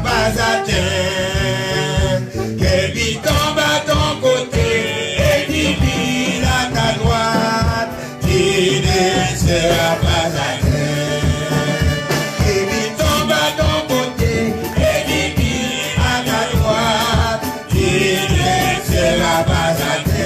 pas atteint. Qu'elle vit tombe à ton côté et divine à ta droite, qui ne sera pas atteint. Qu'elle vit tombe à ton côté et divine à ta droite, qui ne sera pas atteint.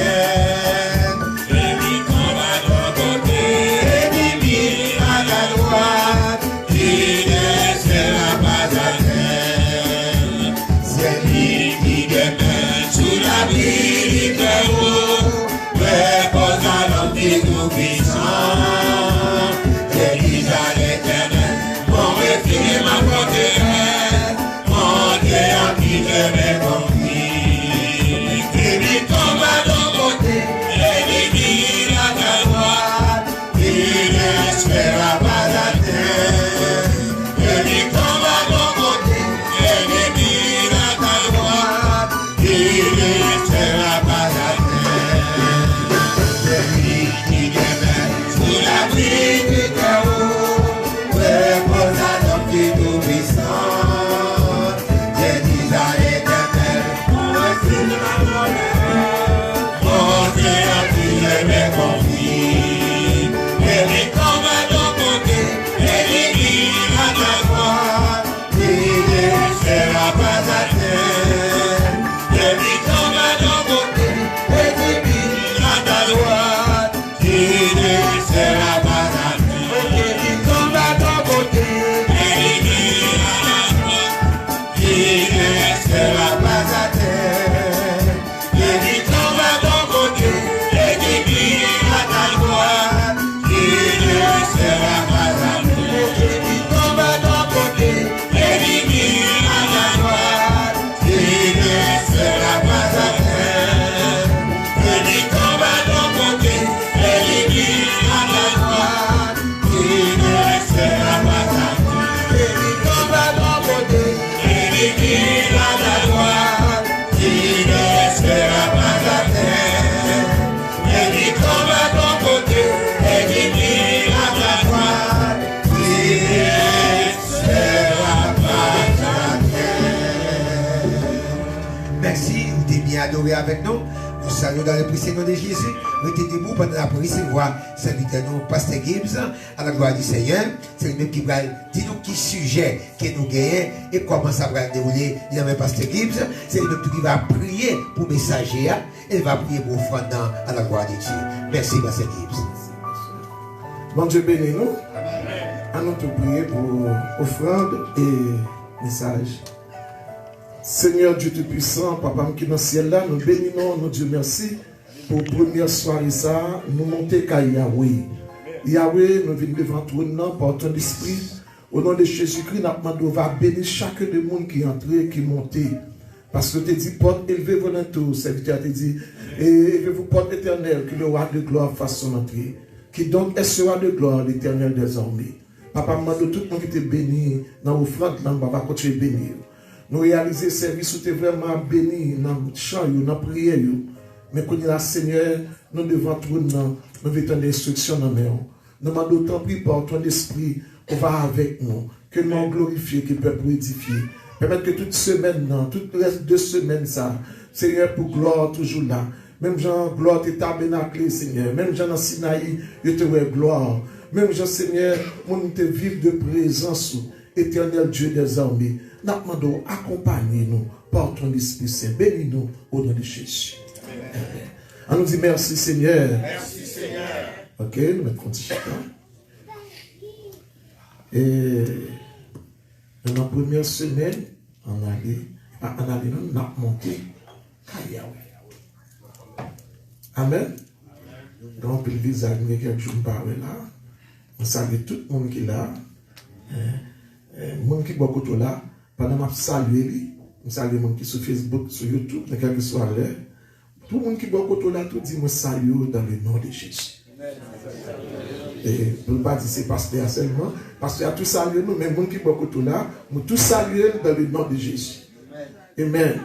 Adoré avec nous, nous saluons dans le précieux nom de Jésus. Mettez debout pendant la recevoir serviteur nous, Pasteur Gibbs, à la gloire du Seigneur. C'est lui-même qui va dire nous qui sujet que nous gagnons et comment ça va dérouler. Il y a même Pasteur Gibbs, c'est lui-même qui va prier pour messager et il va prier pour offrande à la gloire de Dieu. Merci Pasteur Gibbs. Bon Dieu bénis nous. À nous te prier pour offrande et message. Seigneur Dieu Tout-Puissant, Papa qui est dans le ciel là, nous bénissons, nous Dieu merci pour la première soirée ça, nous montons qu'à Yahweh. Yahweh, nous venons devant toi par ton esprit. Au nom de Jésus-Christ, nous va bénir chacun des monde qui est entré, qui est monté. Parce que tu dis, porte élevée volontaire, serviteur te dit, élevez-vous porte éternelle, que le roi de gloire fasse son entrée. Qui donc est ce roi de gloire, l'éternel désormais. Papa, demande tout le monde qui te béni dans l'offrande, on va continuer à bénir. Nous réaliser service où tu es vraiment béni dans le chant, dans la prière. Mais quand il y a Seigneur, nous devons tourner, nous devons donner instruction dans nous. Nous demandons tant pis par ton esprit, on va avec nous, que nous glorifions, que le peuple édifier. Permettre que toute semaine, toute le reste de semaine, ça, Seigneur, pour gloire toujours là. Même Jean, gloire t'es tabernacle, Seigneur. Même Jean dans Sinaï, je te vois gloire. Même Jean, Seigneur, mon te vivre de présence, éternel Dieu des armées. Nous demandons, accompagnez-nous par ton Esprit Saint. Bénis-nous au nom de Jésus. Amen. On nous dit merci Seigneur. Merci Seigneur. Ok, nous mettons petit chacun. Et dans la première semaine, on a monté à Yahweh. Amen. Donc, le visage, il y a quelques jours, là. On salue tout le monde qui est là. Le monde qui est beaucoup là. Pendant que je salue, je salue les gens qui sont sur Facebook, sur YouTube, dans quelques soirées. Tout le monde qui est beaucoup là, tout dit, je salue dans le nom de Jésus. Et pour ne pas dire c'est pasteur seulement, parce qu'il y a tout salué nous, mais les gens qui est beaucoup là, nous tous saluer dans le nom de Jésus. Amen.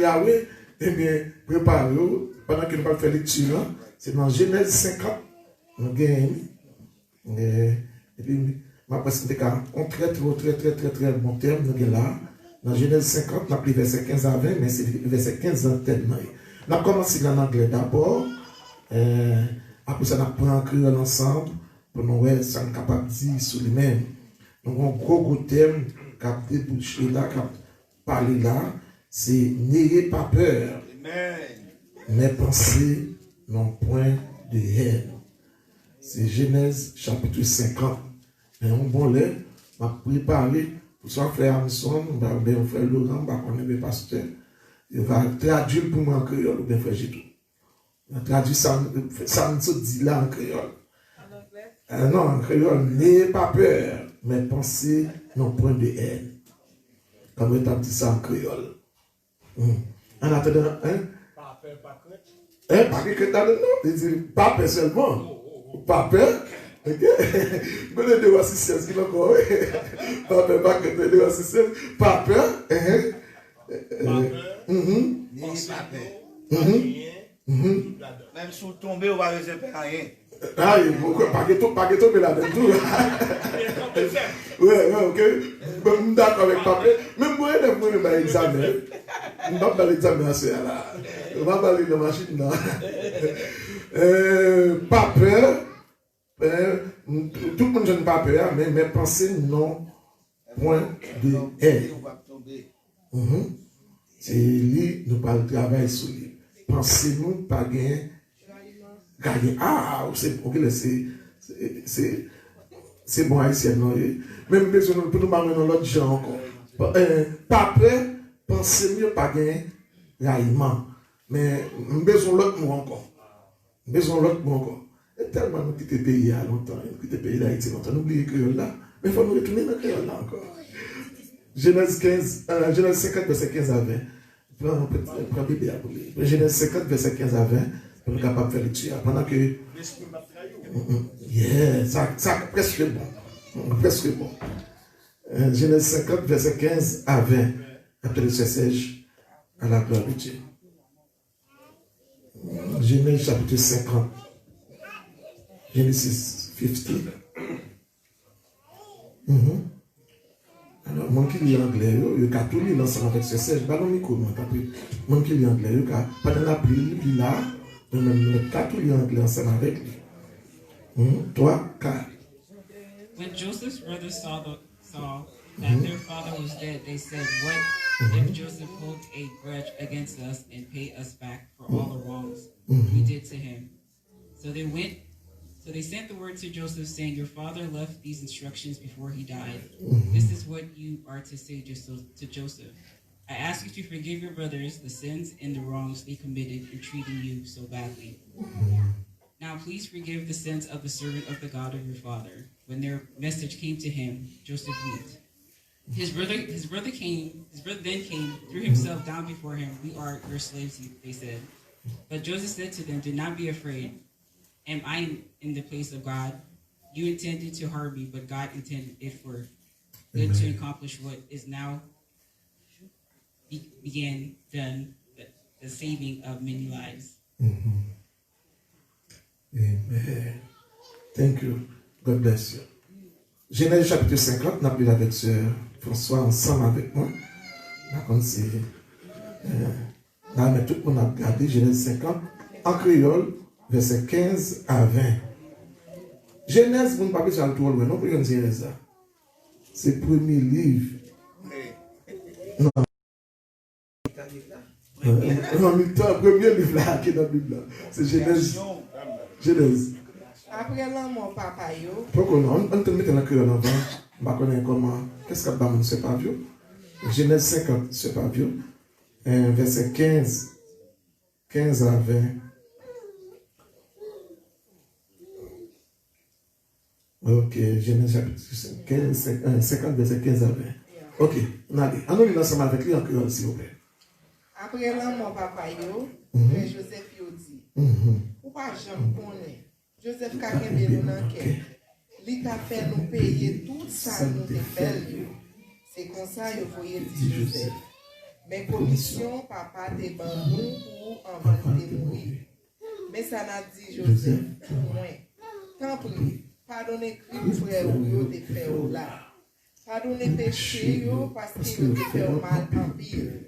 Yahweh, eh bien, préparez-vous, pendant que nous allons faire lecture, c'est dans Genèse 50, nous gagnons. Et puis, ma presque un très bon terme, nous avons là. Dans Genèse 50, nous avons pris verset 15 à 20, mais c'est verset 15 en tête. Nous avons commencé en anglais d'abord. Après ça, nous avons pris en créole ensemble pour nous voir si nous sommes capables de dire sur lui-même. Nous avons un gros terme qui a débouché là, qui a parlé là. C'est n'ayez pas peur, mais pensez non point de haine. C'est Genèse chapitre 50. Et on bon lait, m'a préparé pour son frère Amson, mon frère Laurent, on est le pasteur. Il va traduire pour moi en créole, ou bien frère Gito. Il va traduire ça nous dit là en créole. En anglais? Non, en créole, n'ayez pas peur, mais pensez non point de haine. Comme on a dit ça en créole. En attendant, Pas peur, pas crainte. Pas que tu as le nom, il dit pas peur seulement. Pas peur. Ok? Je vais te voir si c'est ce qu'il a encore. Pas peur, pas que tu as voir si c'est. Pas peur. N'ayez pas peur. Même si vous tombez, vous ne réservez rien. Ah, il faut pas que tu tomber là-dedans. Ouais, ok. Je suis d'accord avec papa. Même moi, je vais faire l'examen. Je ne vais pas faire l'examen à ce là. Je ne vais pas parler de la machine là. Pas peur. Tout le monde n'a pas peur, mais pensez non point de haine. C'est lui, nous parlons de travail sur lui. Pensez-nous pas gagner. Ah, c'est bon haïtien, non? Même besoin pour nous parler dans l'autre genre encore. Pas peur, pensez mieux pas gagner raillement. Mais besoin l'autre mot encore. Besoin l'autre mot encore. Et tellement nous quittons le pays à longtemps, nous quittons le pays d'Haïti longtemps, nous oublions que là, mais il faut nous retourner dans le créole là encore. Genèse 50, verset 15 à 20. Prends Bible pour lui. Genèse 50, verset 15 à 20, pour nous capables de faire l'étude. Pendant que. Yeah, ça presque bon. Presque bon. Genèse 50, verset 15 à 20. Après le sèche à la gloire de Dieu. Genèse chapitre 50. Genesis 50. Alors, moi qui lis anglais, je vais tout lire ensemble avec ce sèche. Je ne vais pas moi qui lis anglais, je vais pas dans la pile, puis là, je vais tout lire anglais ensemble avec lui. 3, 4. When Joseph's brothers saw that their father was dead, they said, "What if Joseph holds a grudge against us and pay us back for all the wrongs we did to him?" So they sent the word to Joseph, saying, "Your father left these instructions before he died. This is what you are to say to Joseph. I ask you to forgive your brothers the sins and the wrongs they committed in treating you so badly. Now please forgive the sins of the servant of the God of your father." When their message came to him, Joseph wept. His brother then came, threw himself down before him. "We are your slaves," they said. But Joseph said to them, "Do not be afraid. Am I in the place of God? You intended to harm me, but God intended it for good to accomplish what is now began done, the saving of many lives." Amen. Thank you. God bless you. Genèse chapitre 50, nous avons lu avec Sœur François ensemble avec moi. Là, c'est. Là, mais tout le monde a regardé Genèse 50 en créole, verset 15 à 20. Genèse, vous ne pouvez pas le tour, non, pour une Genèse. C'est le premier livre. Non. Le premier livre là, qui est dans la Bible. C'est Genèse. Genèse. Après là, mon papa, pourquoi non? On te met dans la créole avant. Je ne connais pas comment. Qu'est-ce que c'est ce pas vieux? Genèse 50, c'est pas vieux. Verset 15 à 20. Ok, Genèse chapitre 50, verset 15 à 20. Ok, on a dit. On est ensemble avec lui en créole, s'il vous plaît. Après là, mon papa, Joseph dit, pourquoi j'en connais? Joseph a fait nous enquête. Il a fait nous payer tout ça nous fait. C'est comme ça qu'il faut dire Joseph. Mais commission, papa te bandou pour en vendre mourir. Mais ça n'a dit Joseph, moi, tant pis, Pardonnez crime frère yo te fait là. Pardonnez péché yo parce que yo te fait mal en pile.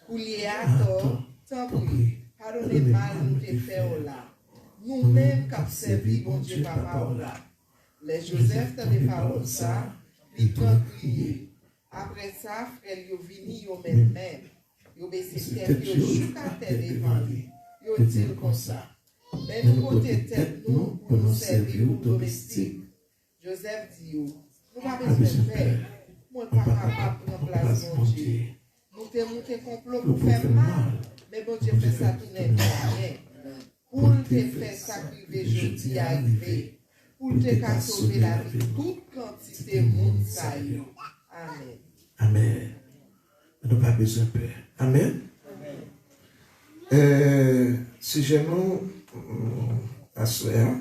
Pour lier à tort, tant pis. Pardonnez mal nous te fait là. Nous-mêmes qui avons servi bon Dieu par parole là. Les Joseph t'ont des paroles ça, ils t'ont crié. Après ça, frère yo vini yo même. Yo baissé tête yo chou à tête devant lui. Yo dit comme ça. Mais nous côté tête nous pour nous servir aux domestiques. Joseph dit yo, nous pas besoin de faire. Moi pas capable de prendre place bon Dieu. Nous te monté complot pour faire mal, mais bon Dieu fait ça tout n'est rien. Pour te faire sacrifier jeudi arrivé, pour te sauver la vie toute quantité de monde ça yo. Amen. Amen. Nous pas besoin de peur. Amen. Si j'aime à soir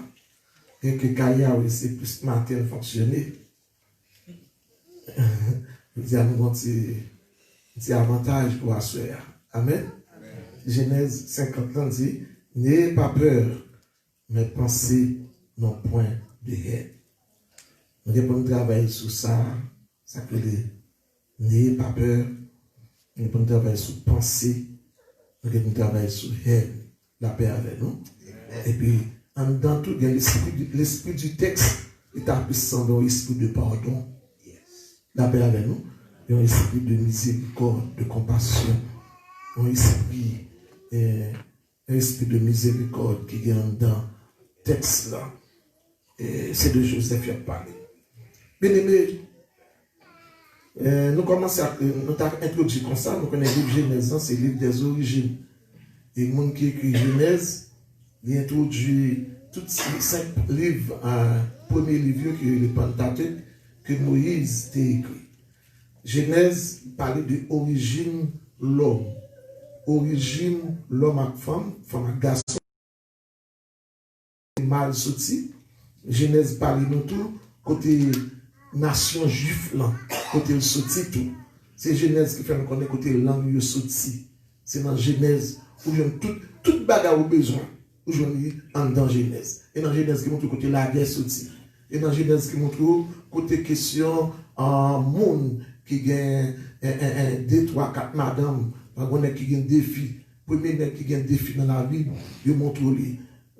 et que Kaya aussi plus matin fonctionner, il y a un petit avantage pour asseoir. Amen. Genèse 50 ans dit, n'ayez pas peur, mais pensez non point de haine. Nous devons travailler sur ça, ça que n'ayez pas peur, nous devons travailler sur pensée, nous devons travailler sur haine, la paix avec nous. Et puis, dans tout, l'esprit du texte est puissant dans l'esprit de pardon, la paix avec nous, et un esprit de miséricorde, de compassion, un esprit de miséricorde qui est dans le texte là. C'est de Joseph qui a parlé. Bien aimé, nous commençons à introduire comme ça, nous connaissons le livre Genèse, c'est le livre des origines. Et le monde qui écrit Genèse, il introduit tous ces 5 livres, premier livre qui est le Pentateuque, que Moïse a écrit. Genèse parlait de origine l'homme. Origine l'homme à femme, femme à garçon, mal sorti. Genèse parlait de tout, côté nation juive, là, côté sorti tout. C'est Genèse qui fait nous connaître côté langue sorti. C'est dans Genèse où je toute bagarre au besoin. Aujourd'hui, dans Genèse. Et dans Genèse qui montre côté la guerre sorti. Et dans Genèse qui montre côté question en monde qui gagne 2, 3, 4 madame, qui gagne défi. Premier nègre qui gagne défi dans la vie, il montre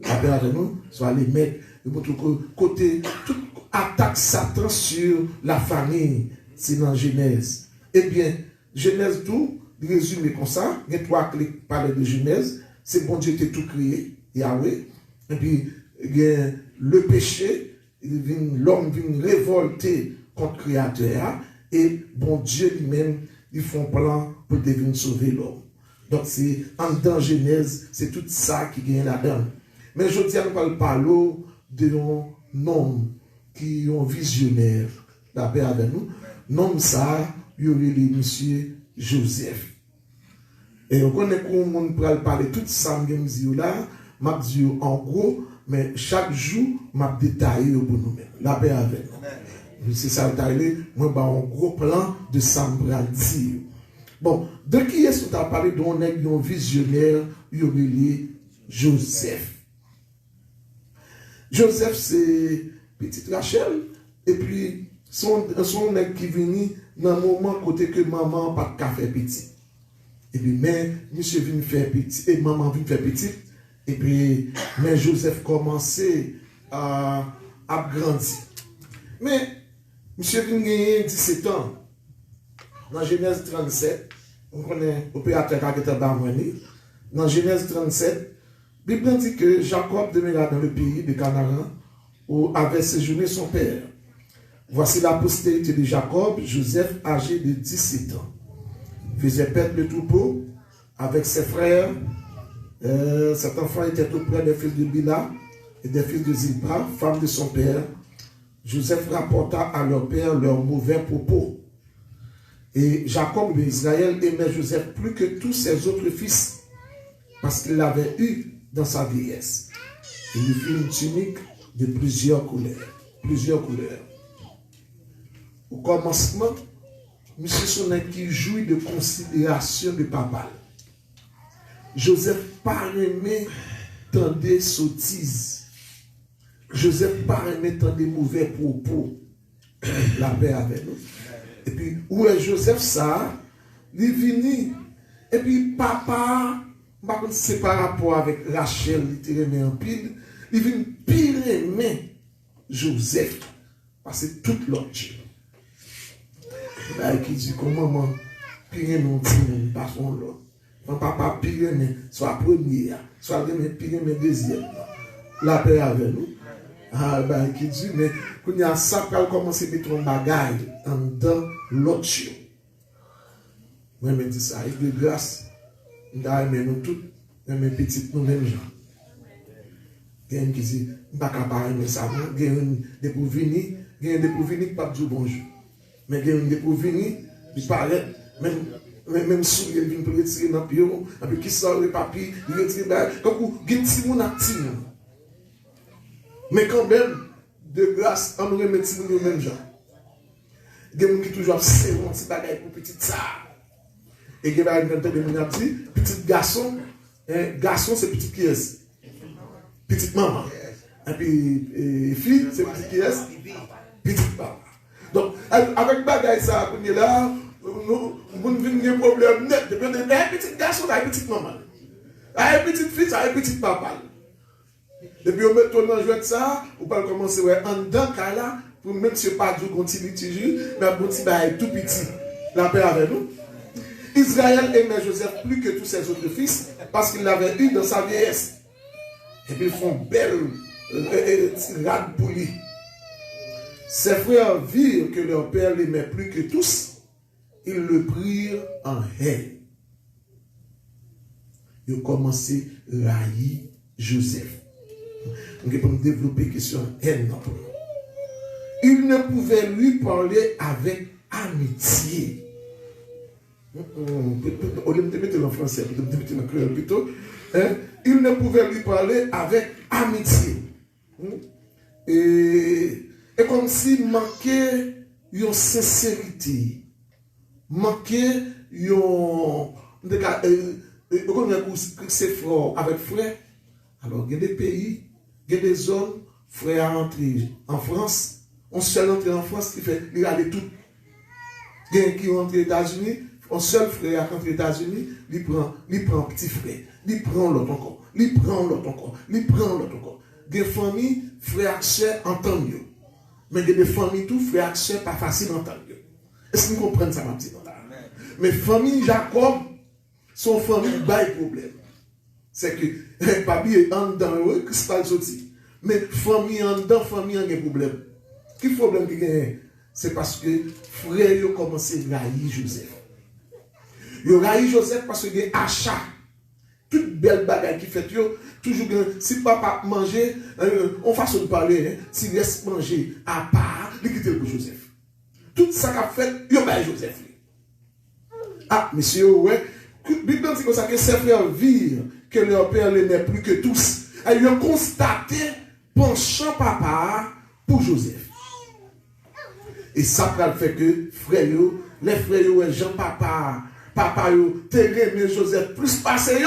la paix avec nous, soit les mecs, il montre côté toute attaque Satan sur la famille, c'est dans Genèse. Eh bien, Genèse tout, résumé comme ça, il y a 3 clés qui parlent de Genèse, c'est bon Dieu qui a tout créé, Yahweh, et puis il y a le péché, l'homme vient révolter contre le Créateur, et bon Dieu lui-même, il fait un plan pour devenir sauver l'homme. Donc c'est en dans Genèse, c'est tout ça qui gagne là-dedans. Mais je dis, nous parlons pas d'un homme qui est un visionnaire, la paix avec nous. Nom ça, il y aurait les monsieur Joseph. Et on connaît comment on peut parler tout ça, là, m'a dit en gros, mais chaque jour, m'a détaillé pour nous-mêmes. La paix avec nous. C'est ça, moi, un gros plan de Sambradi. Bon, de qui est-ce que tu as parlé d'un visionnaire, il y Joseph. Joseph, c'est petite Rachel, et puis son nègre qui vient dans le moment côté que maman pas de café petit. Et puis, mais monsieur vient faire petit, et maman vient faire petit, et puis, mais Joseph commençait à grandir. Mais, monsieur vient gagner 17 ans. Dans Genèse 37, on connaît l'opérateur qui était dans Genèse 37, la Bible dit que Jacob demeura dans le pays de Canaan où avait séjourné son père. Voici la postérité de Jacob, Joseph, âgé de 17 ans. Faisait paître le troupeau avec ses frères. Cet enfant était auprès des fils de Bila et des fils de Zilpa, femme de son père. Joseph rapporta à leur père leurs mauvais propos. Et Jacob de Israël aimait Joseph plus que tous ses autres fils, parce qu'il l'avait eu dans sa vieillesse. Il lui fit une tunique de plusieurs couleurs. Au commencement, monsieur Sonnen qui jouit de considération de papa. Joseph pas aimé tendre sottise. Joseph pas mettant des mauvais propos. La paix avec nous. Et puis, où est Joseph ça? Il est venu. Et puis, papa, par contre, c'est par rapport avec Rachel, il était remis en pile. Il vient pire aimer Joseph. Parce que toute l'autre. Là, qui dit comment maman, pire aimer mon pas son l'autre. Mon papa pire aimer, soit premier, soit pire aimer deuxième. La paix avec nous. Ah, ben, qui dit, mais quand il y a ça, quand on commence à mettre un bagage dans l'autre. Moi, je me dis ça, avec de grâce, nous avons tous, mes petites nous mêmes gens. Il y a un qui dit, je ne peux pas aimer ça, il y a un des pour venir, il y a un des pour venir, pas dire bonjour. Mais il y a un des pour venir, il paraît, même si il vient pour retirer dans le pion, et puis qui sort le papier, il retire, comme il y a un petit monde actif. Mais quand même, de grâce, on aurait mis les mêmes gens. Il y a des gens qui toujours serrent un petit bagage pour petit ça. Et il y a des gens qui disent, petit garçon, garçon c'est petit qui est. Petite maman. Et puis, fille, c'est petit qui est. Petite papa. Donc, avec bagage ça, on est là, nous avons des problèmes net. Il y a un petit garçon, il y a une petite maman. Il y a une petite fille, il y a un petit papa. Et puis on met ton enjeu de ça, on peut commencer en dedans, là, pour même si pas du continue toujours, mais un petit bail tout petit. La paix avec nous. Israël aimait Joseph plus que tous ses autres fils, parce qu'il l'avait eu dans sa vieillesse. Et puis ils font belle rade pour lui. Ses frères virent que leur père l'aimait plus que tous, ils le prirent en haine. Ils ont commencé à haïr Joseph. On peut développer la question haine. Il ne pouvait lui parler avec amitié. On va mettre en français, on va mettre en créole plutôt. Il ne pouvait lui parler avec amitié. Et comme s'il manquait une sincérité, manquait une. C'est fort avec frère. Alors, il y a des pays, il y a des zones, frères entrés en France, on seul entré en France qui fait, il y a tout. Il y a qui rentre aux États-Unis, on seul frère qui rentre aux États-Unis, il prend petit frère, il prend l'autre encore, il prend l'autre encore, il prend l'autre encore. Des familles, frères et sœurs entendent mieux. Mais il y a des familles, tout, frères et sœurs, pas facile d'entendre mieux. Est-ce que vous comprenez ça, ma petite? Mais famille Jacob, son famille, pas de problème. C'est que papi est en dedans, que c'est pas le sorti. Mais famille en dedans, famille a un problème. Quel problème qu'il y a? C'est parce que frère ont commencé à haïr Joseph. Ils ont haïr Joseph parce qu'il y a achat. Toute belle bagarre qui fait, toujours bien, si papa mangeait, on façon de parler, s'il laisse manger à part, il quitte pour Joseph. Tout ça qu'a fait, il a baillé Joseph. Ah, monsieur, ouais. Bible dit que ça que ses frères virent que leur père l'aimait plus que tous. Et ils ont constaté penchant papa pour Joseph. Et ça fait que frère, les frères, Jean papa, t'aimé Joseph plus passé,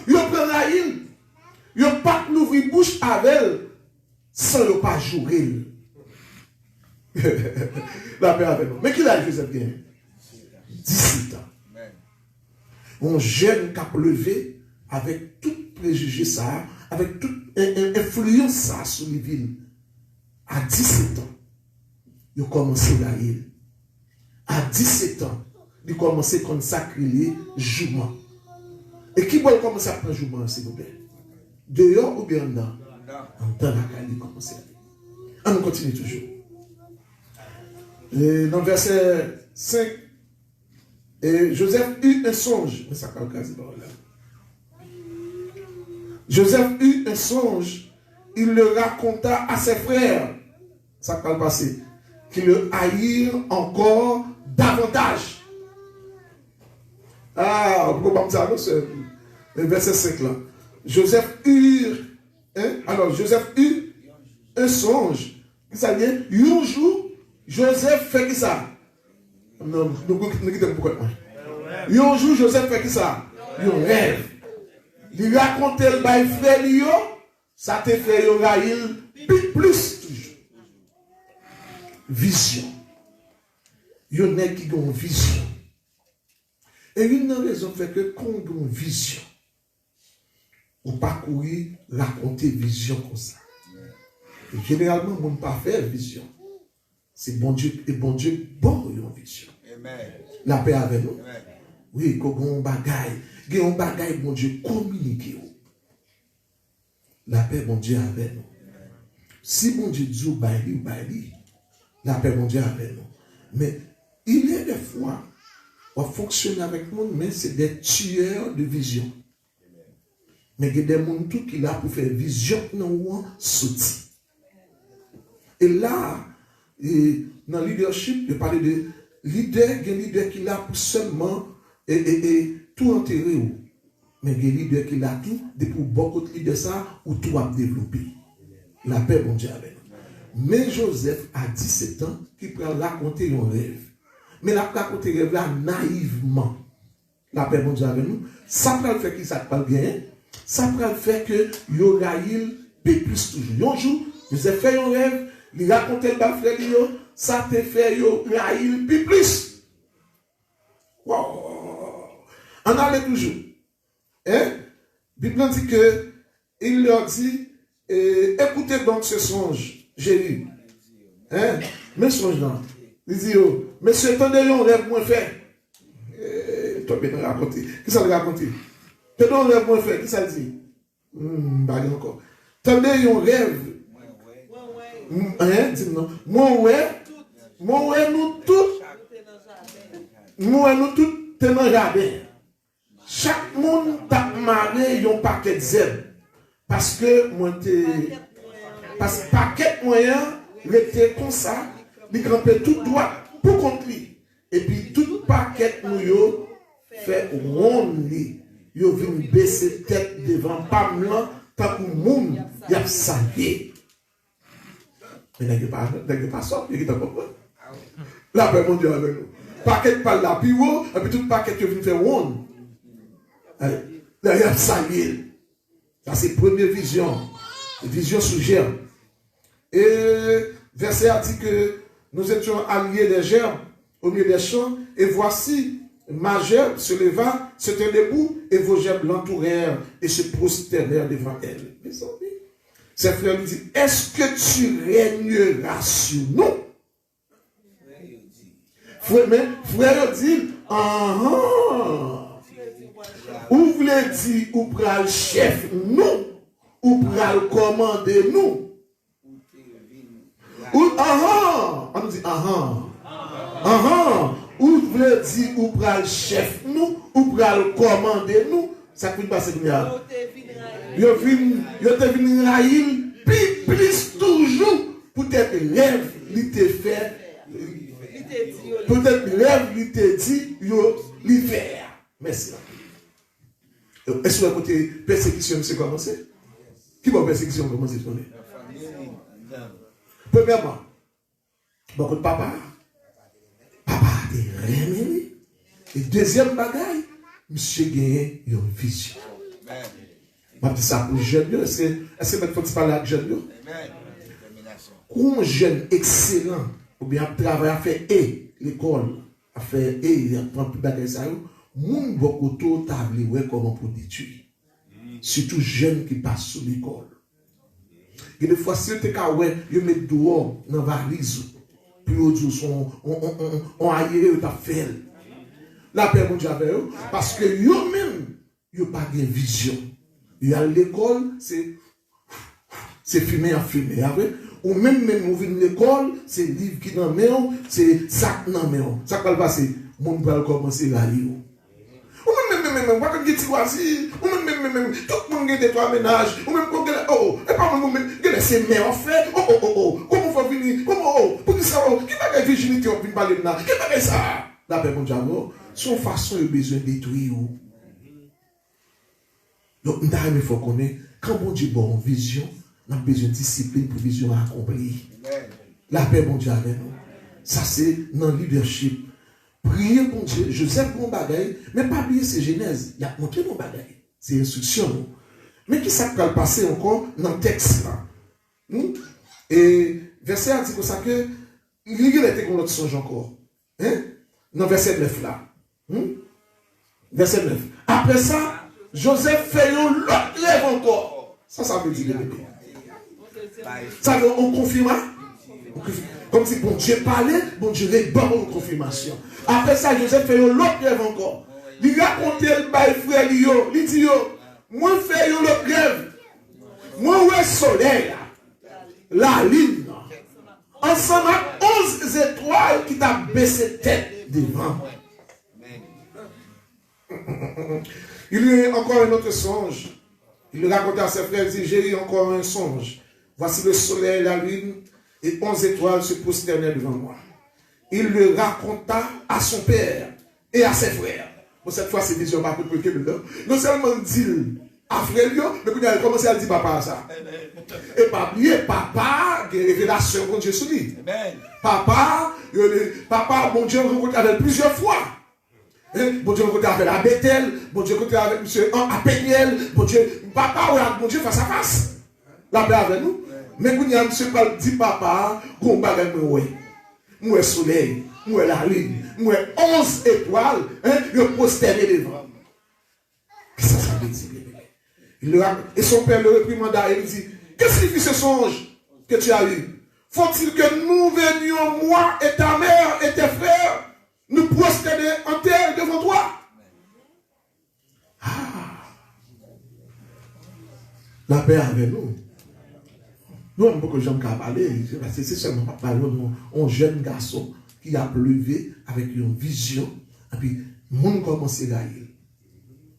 ils prennent la île. Ils n'ont pas l'ouvrir bouche avec elle sans ne pas jouer. La paix avec nous. Mais qui l'a Joseph gagné? 17 ans. Un jeune qui a levé avec tout préjugé ça, avec toute influence ça sur les villes. À 17 ans, il a commencé à y. À 17 ans, il a commencé à consacrer jouments. Et qui va commencer à prendre jouments, s'il vous plaît? Dehors ou bien en dedans? En dedans, il a commencé à y. On continue toujours. Et dans le verset 5, et Joseph eut un songe. Mais ça parle quasi par là. Joseph eut un songe. Il le raconta à ses frères. Ça parle passé. Qui le haïrent encore davantage. Ah, pourquoi pas ça? C'est le verset 5 là. Joseph eut. Alors, Joseph eut un songe. Ça veut dire, un jour, Joseph fait qui ça? Non, nous quittons pourquoi. Un jour, Joseph fait qui ça? Il rêve. Il raconte le bail frère, ça te fait un raïl, pip plus toujours. Vision. Il y en a qui ont une vision. Et une raison fait que quand on a une vision, on parcourir, raconter vision comme ça. Et généralement, on ne peut pas faire vision. C'est bon Dieu, et bon Dieu, bon, il y a une vision. Amen. La paix avec nous. Amen. Oui, quand on bagaille, bon Dieu, communiquer. La paix, bon Dieu, avec nous. Si bon Dieu dit, ou baili, la paix, bon Dieu, avec nous. Mais il y a des fois, on fonctionne avec nous, mais c'est des tueurs de vision. Mais il y a des gens qui sont là pour faire vision, non, sauter. Et là, dans le leadership, je parlais de leader, il y a un leader qui est là pour seulement tout enterrer. Mais il y a un leader qui est là tout, pour beaucoup de leaders ça, ou tout a développé. La paix, bon Dieu, avec nous. Mais Joseph a 17 ans, qui prend raconter un rêve. Mais la raconter un rêve là naïvement. La paix, bon Dieu, avec nous. Ça peut le faire qu'il s'appelle bien. Ça peut le faire que Yoraïl paie plus toujours. Un jour, Joseph fait un rêve, il raconte le bas frère, ça te fait Yoraïl paie plus. Wow. On allait toujours. Hein? Bible dit que il leur dit écoutez donc ce songe, j'ai lu. Hein? Mais songe là. Il dit monsieur, attendez un rêve moins fait. Toi, bien raconter. Qui ça le raconter? Attendez un rêve moins fait. Qui ça dit? Bague encore. Attendez un rêve. Hein? Dis non. Moi, nous tous. Moi, nous tous, t'es dans le jardin. Chaque monde t'a marré un paquet de zèbres. Parce que moi, parce que paquet moyen, il était comme ça, il campait tout droit pour contre lui. Et puis tout paquet nous fait ronde lui. Yo vient baisser tête devant Pamela, tant que monde y a salué. Mais n'est-ce pas ça, il est pas la paix, mon Dieu, avec nous. Paquet par là, puis haut, et puis tout paquet qui vient faire ronde. Là, il y a salué. Ça, c'est la première vision. Vision sous germe. Et verset a dit que nous étions alliés des gerbes au milieu des champs. Et voici, ma gerbe se leva, se tint debout, et vos gerbes l'entourèrent et se prosternèrent devant elle. Mes amis, ses frères lui disent, est-ce que tu régneras sur nous? Frère dit, ou voulez dire, ou pral chef nous, ou pral commander nous. Ou on nous dit ou voulez dire, ou pral chef nous, ou pral commander nous. Ça peut passer comme ça. Yo te venu raïl, plus toujours, peut-être rêve, il te fait. Peut-être rêve, il te dit, yo, l'hiver. Merci. Est-ce que côté persécution c'est commencé? Qui va persécution commencer? Premièrement, beaucoup de papa est remis. Et deuxième bagaille, monsieur gagne une vision. Je dis ça pour les jeunes. Est-ce que vous parler avec les jeunes? Un jeune excellent, ou bien travail à faire l'école, à faire il apprend plus bagaille ça. Moun beaucoup trop table comment pour détruire. Surtout jeunes qui passent sur l'école. Et des fois, si tu es met dehors dans la valise, puis on aille, on a fait. La paix, mon Dieu, parce que eux-mêmes, ils n'ont pas de vision. Ils à l'école, c'est fumer à fumer. Ou même on vient de l'école, c'est livre qui dans le main, c'est sac dans le main. Ça va passer, mon va commencer à lire. Ou même, on va tout le monde a des trois ménages, ou même, et pas même, c'est mais en fait, comment faut venir, pour ça, qui va être virginité, on vient parler de là, qui va être ça? La paix, mon Dieu, son façon, il a besoin de détruire. Donc, il faut connaître, quand mon Dieu bon vision, on a besoin de discipline pour vision accomplie. La paix, mon Dieu, avec nous. Ça, c'est dans le leadership. Priez pour Dieu. Joseph, mon bagaille, mais pas oublier c'est Genèse. Il a montré mon bagaille. C'est instruction. Mais qui ça peut passer encore dans le texte là? Et verset a dit comme ça que il était comme l'autre songe encore. Hein? Dans verset 9 là. Verset 9. Après ça, Joseph fait un autre rêve encore. Ça veut dire bébé. Ça veut on confirme. Comme si bon Dieu parlait, bon Dieu est bon en confirmation. Après ça, Joseph fait un autre rêve encore. Il raconte le bail frère Lio. Il dit yo, moi fais un autre rêve. Moi ouais soleil la lune. Ensemble à 11 étoiles qui t'a baissé tête devant. Il y a encore un autre songe. Il raconte à ses frères, il dit, j'ai eu encore un songe. Voici le soleil, la lune, et 11 étoiles se prosternaient devant moi. Il le raconta à son père et à ses frères. Bon, cette fois, c'est vision pas pour que non seulement dit à frère, mais puis il a commencé à dire papa ça. Et pas oublier, papa, qui est révélation de Dieu sur lui. Papa, mon Dieu, rencontré avec plusieurs fois. Bon Dieu, rencontré avec la Bethel, bon Dieu, rencontré avec monsieur à Péniel, bon Dieu, papa, mon Dieu, face à face. La paix avec nous. Mais quand il y a monsieur qui dit papa, qu'on bagaille moi, moi soleil, moi la lune, moi 11 étoiles, je prosterné devant. Qu'est-ce que ça veut dire? Et son père le réprimanda et lui dit, qu'est-ce qui fait ce songe que tu as eu? Faut-il que nous venions, moi et ta mère et tes frères, nous prosterner en terre devant toi? La paix avec nous. Nous, on a beaucoup de gens qui ont parlé. C'est seulement pas parler d'un jeune garçon qui a pleuvé avec une vision. Et puis, le monde commence à gagner.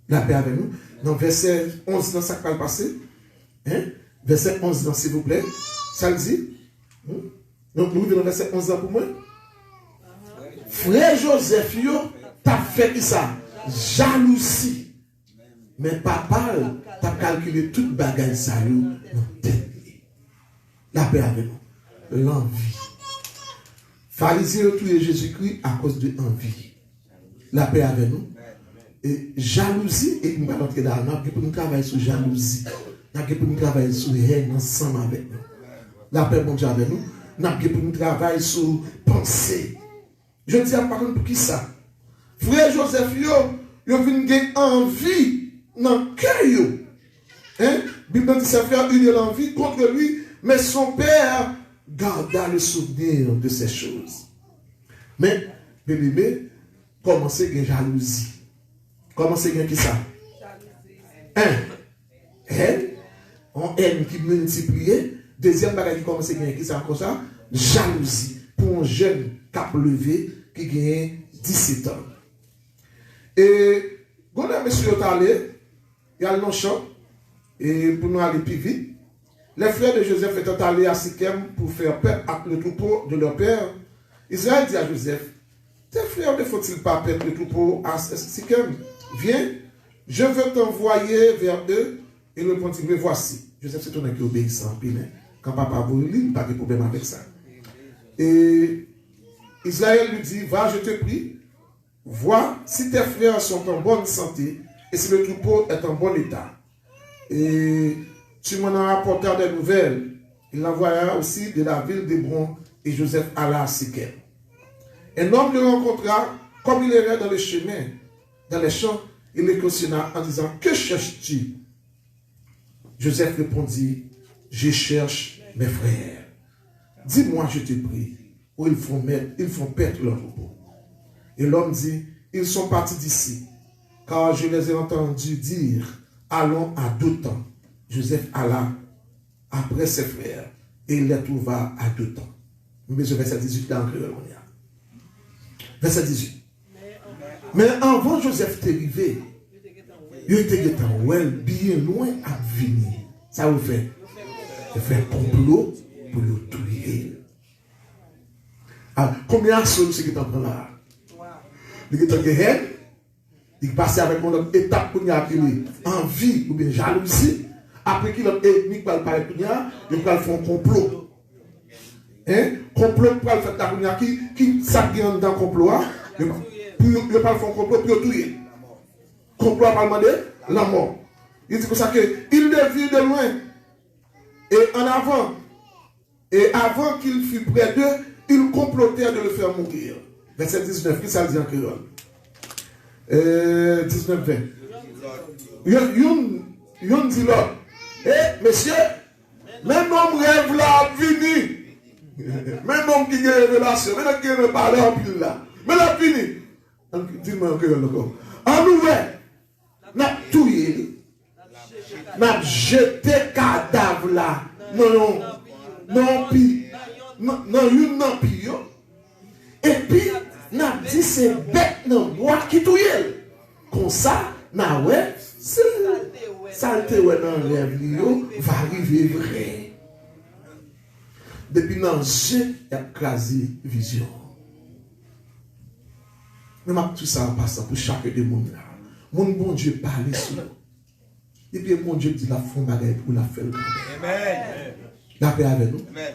La paix avec nous. Dans verset 11, dans ça qui va le passer. Hein? Verset 11, dans s'il vous plaît. Ça le dit. Donc, nous venons verset 11 pour moi. Frère Joseph, t'as fait qui ça? Jalousie. Mais papa, t'as calculé toute bagaille ça, la paix avec nous. L'envie. Pharisiens ont tué Jésus-Christ à cause de l'envie. La paix avec nous. Et jalousie, et nous allons entrer dans nous pour nous travailler sur jalousie. Nous allons pour nous travailler sur haine ensemble avec nous. La paix, mon Dieu, avec nous. Nous allons pour nous travailler sur pensée. Je dis par contre pour qui ça? Frère Joseph, il a une envie dans le cœur. Hein? Bible dit ses frères eurent l'envie contre lui, mais son père garda le souvenir de ces choses. Mais, bébé, commencez à jalousie. Commencez à qui ça? Haine. En haine qui multiplie. Deuxième bagage qui commence à qui ça comme ça? Jalousie. Pour un jeune qui a levé, qui gagne 17 ans. Et, quand on monsieur est allé, il y a le champ, et pour nous aller plus vite, les frères de Joseph étaient allés à Sichem pour faire paix avec le troupeau de leur père. Israël dit à Joseph, tes frères ne faut-il pas perdre le troupeau à Sichem? Viens, je veux t'envoyer vers eux. Et le répondit, mais voici. Joseph c'est un qui obéissant. Quand papa voulait, il n'y a pas de problème avec ça. Et Israël lui dit, va, je te prie, vois si tes frères sont en bonne santé et si le troupeau est en bon état. Et tu m'en as apporté des nouvelles. Il l'envoya aussi de la ville d'Hébron et Joseph alla à Sichem. Un homme le rencontra, comme il errait dans les chemins, dans les champs, il le questionna en disant, que cherches-tu? Joseph répondit, je cherche mes frères. Dis-moi, je te prie, où ils font perdre leur troupeau. Et l'homme dit, ils sont partis d'ici, car je les ai entendus dire, allons à Dothan. Joseph alla après ses frères et il les trouva à Dothan. Mais je verset 18 là en créole. Verset 18. Mais avant Joseph t'arrivé, il était bien loin à venir. Ça vous fait. Il fait un complot pour le tuer. Alors, combien de choses c'est qui est en train là? Il est en train il passe avec une autre étape pour nous appeler envie ou bien jalousie. Après qu'il a ethnique pour parler pour nous, il va faire un complot. Hein? Complot pour le faire ta qui s'agit dans le complot. Il va faire un complot pour tuer. Complot à demander la mort. Il dit comme ça que il le vit de loin. Et en avant, Et avant qu'il fût près d'eux, ils complotèrent de le faire mourir. Verset 19, qui ça dit en créole? 19-20. Yon dit là, monsieur, même homme rêve là, vini. Même homme qui a une révélation, même homme qui a parlé en pile là. Mais là, fini. Dis-moi en créole encore. En ouvert, n'a touillé, n'a jeté cadavre là. Non, et puis, n'a dit c'est bête dans bois qui touille. Comme ça, n'a ouais, c'est saleté ouais dans rêve va arriver vrai. Depuis dans j'ai écrasé vision. Mais tout ça passe pour chaque des monde là. Mon bon Dieu parle sur nous. Et puis mon Dieu dit la fond bagaille pour la faire. Amen. La paix avec nous. Amen.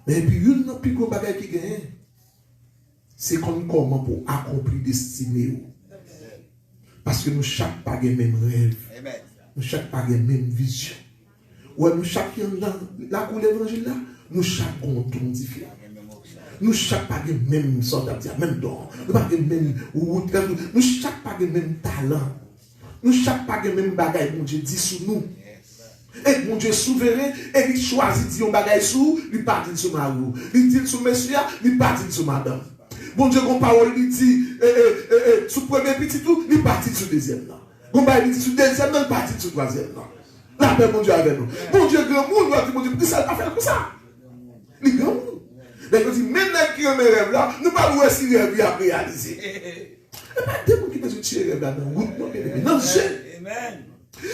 Mais puis une autre plus gros bagaille qui gagne, c'est comment pour accomplir destinée. Parce que nous chaque pas le même rêve. Amen. Nous chaque pas la même vision. Ouais, nous chacun dans la couleur l'évangile là, nous chaque ont ton différent. Nous chaque pas le même sorte de même don. Nous pas le même route, nous chaque pas le même talent. Nous chaque pas le même bagaille mon Dieu dit sur nous. Et mon Dieu souverain, et il choisit dit un bagaille sous, il partit sur ma roue. Il dit sur monsieur, il partit sur madame. Bon Dieu, qu'on parole, il dit, sous premier petit tout, il partit sur deuxième là. Bon bah il dit sur deuxième, il partit sur troisième là. La paix, mon Dieu, avec nous. Mon Dieu, grand monde, il dit, mon Dieu, ça va faire comme ça. Les grands monde. Il dit, maintenant qu'il y a mes rêves là, nous ne pouvons pas si les rêves à réaliser. Et bien, des gens qui peuvent tirer les rêves là dans le groupe, non, j'ai. Amen.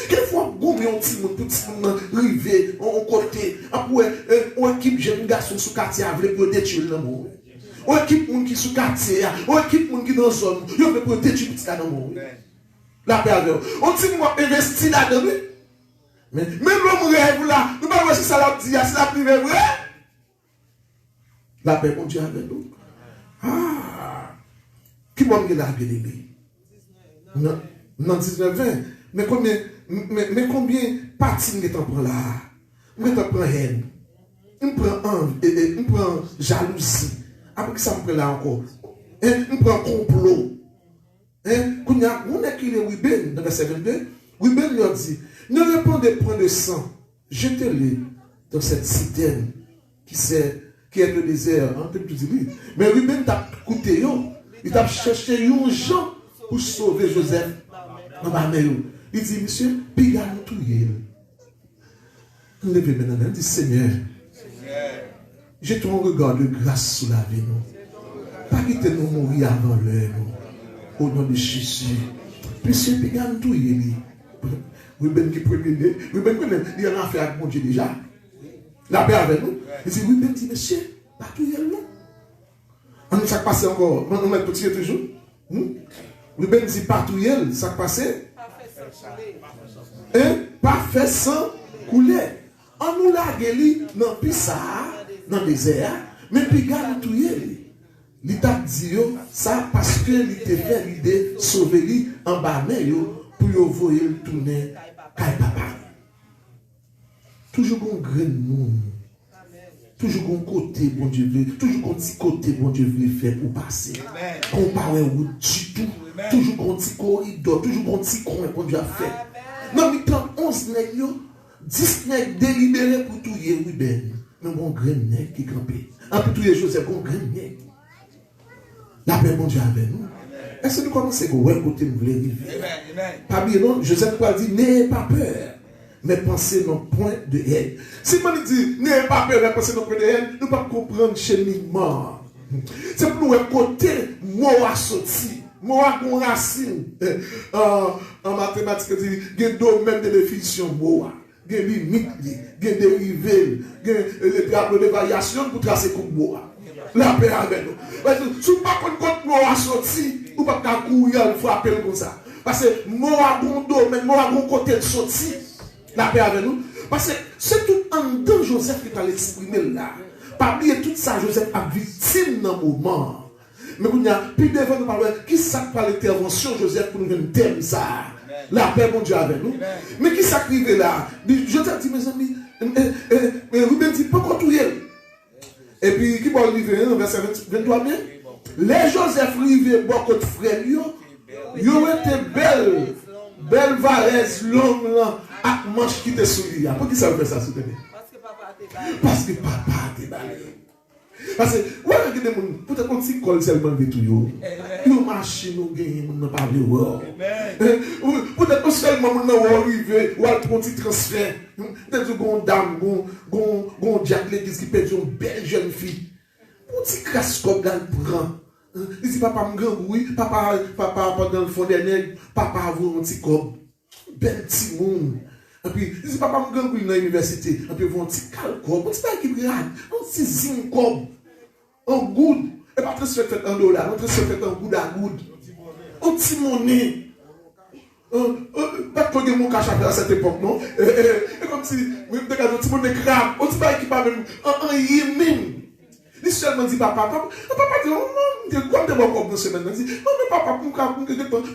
Quelquefois, on a un petit monde rivé, on côté, après, on équipe jeune garçon sous quartier, avec pour détruire le monde. On équipe monde qui sous quartier, on équipe monde qui dans la zone, il veut pour détruire petit dans le monde. La paix avec nous. On dit, moi, investir là-dedans. Mais même l'homme rêve là, nous ne pouvons pas si ça l'a dit, c'est la privée vrai. La paix, mon Dieu, avec nous. Qui m'a mis là, bien aimé? Non, 19-20. Mais combien parties nous prend là? Nous prend haine. Nous prend jalousie. Après ça, me prend là encore. Nous prend complot. On est qui est Wiben dans le verset 22. Wiben lui a dit, ne répondez point de sang, jetez-le dans cette citerne qui est le désert. Mais Wiben t'a écouté, il t'a cherché un gens pour sauver Joseph. Il dit, monsieur, pigane tout yé. Levez maintenant, il dit, Seigneur, j'ai ton regard de grâce sur la vie, nous. Pas quitter nous mourir avant l'heure, nous. Au nom de Jésus. Monsieur, pigane tout yé. Oui, ben qui premier, oui, ben il y en a fait avec mon Dieu déjà. La paix avec nous. Il dit, oui, ben dit, monsieur, pas tout yé, non. On nous a passé encore, on met petit toujours. Oui, ben dit, pas tout yé, ça passé. Parfait sans couler. On nous l'a guéri dans le pissa, dans le désert, mais puis garde tout yé. Il t'a dit ça parce que il t'a fait l'idée de sauver lui en bas pour le voyer le tourner kay papa. Toujours un grain de monde. Toujours un côté bon Dieu veut, toujours un petit côté bon Dieu veut faire pour passer. Comparé au du tout. Toujours un petit corridor, toujours un petit coin bon Dieu a fait. Non, mais 11 nègres, 10 nègres délibérés pour tout y est, oui, ben. Mais mon grain nègre qui campait. En plus, tout y est chose, c'est mon grain nègre. La paix, mon Dieu, avec nous. Est-ce que nous commençons à voir côté nous voulons vivre? Pas bien, non, Joseph Paul dit, n'ayez pas peur, mais pensez dans point de haine. Si on dit, n'ayez pas peur, mais pensez dans point de haine, nous ne pouvons pas comprendre cheminement. C'est pour nous côté, moi, à sortir. Moi, mon racine, en mathématiques, il y a deux mêmes de définition. Il y a limite, il y a dérivé, il y a tableaux de variation pour tracer comme moi. La paix avec nous. Si vous ne pouvez pas contre moi sorti, vous ne pouvez pas courir, il faut appeler comme ça. Parce que moi, bon domaine, moi, bon côté de sorti. La paix avec nous. Parce que c'est tout en dedans Joseph qui t'a exprimé là. Parmi tout ça, Joseph a victime dans le moment. Mais il y a plus devant nous parler, qui ça par l'intervention Joseph pour nous donner thème ça? La paix, mon Dieu, avec nous. Mais qui s'acrive là? Je te dis, mes amis, Mais Ruben dit, pas qu'on touille. Et puis, qui va arriver, verset 23 bien? Les Joseph arrivés, beaucoup de frères, ils ont été belle varese longue, avec manche qui était sous lui. Pourquoi ça fait ça, s'il te plaît? Parce que papa a déballé. Parce que, ouais, regardez, peut-être qu'on s'y colle seulement de tout. Nous marchons, nous gagnons, nous parlons. Peut-être que seulement nous arrivons, ou à un petit transfert. Peut-être qu'on dame, qu'on Jack l'église qui perd une belle jeune fille. Petit crasse-cop là, il prend. Il dit, papa me gangouille, papa pendant le fond des nègres, papa a un petit cop. Bel petit monde. Et puis, il dit, papa me gangouille dans l'université. Et puis, il un petit calcop, un petit pas qui brade, un petit zincop. En good. Et pas très fait en dollar, très fait en good à good. Un petit monnaie. Pas que mon cash à cette époque, non? Et comme si, vous avez un petit monnaie crabe, un petit pas qui parle en yémin. Il seulement dit papa dit, non, quoi de bon comme dans semaine. Il dit, non, mais papa,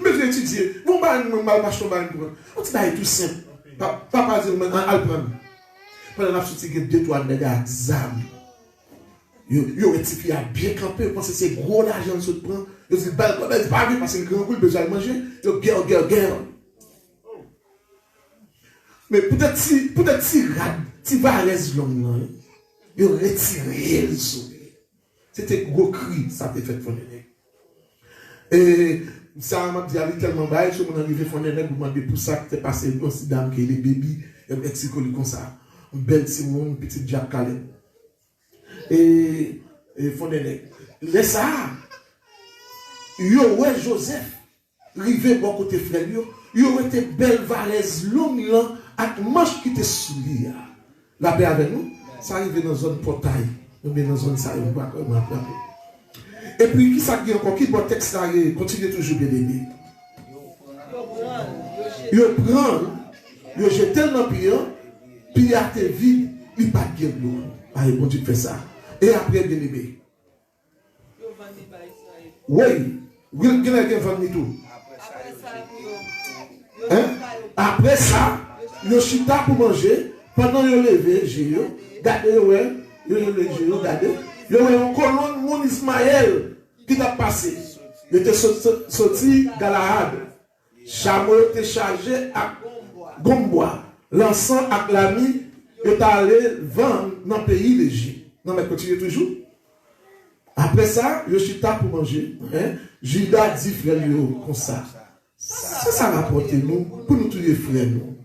mais j'ai étudié. Vous m'avez mal marché, on dit, c'est tout simple. Papa dit, al prendre. Pendant la sortie, il y a 2-3 nègres exam. Yo rectifie à bien camper, parce que c'est gros l'argent que tu prends. Yo dit, bah, c'est pas vrai, parce que grand coup, il besoin de manger. Yo guerre. Mais peut-être si varese longue, yo retiré le sourire. C'était gros cri, ça t'a fait fondé. Et ça m'a dit, il tellement bas, je suis arrivé fondé, vous demandez pour ça que t'es passé une petite dame qui est les bébés, et expliquez comme ça. Un bel Simon, petit Jack Calais. Et fondé. Laisse ça. Yo, ouais, Joseph, rivé bon côté frère, yo était belle varese longue là, avec manche qui était sous lui. La paix avec nous, ça arrive dans une zone portail. Nous sommes dans une zone ça, on va et puis, qui s'agit encore, qui doit texte là, continue toujours bien aimé. Yo prend, yo jette dans le pied, puis à tes vides, il pas de l'eau. Allez, bon Dieu fait ça. Et après, bien aimé. Oui, il y a quelqu'un qui va tout. Après ça, yo chita pour manger, pendant yo levé, j'ai gardé, ouais. Yo un colonne mon Ismaël qui t'a passé. Il était sorti Galahad. Chameau était chargé à Gombois. L'encens à l'ami est allé vendre dans le pays d'Égypte. Non, mais continue toujours. Après ça, Yoshita pour manger. Judas dit frère comme ça. Ça rapporte nous pour nous tuer frère nous.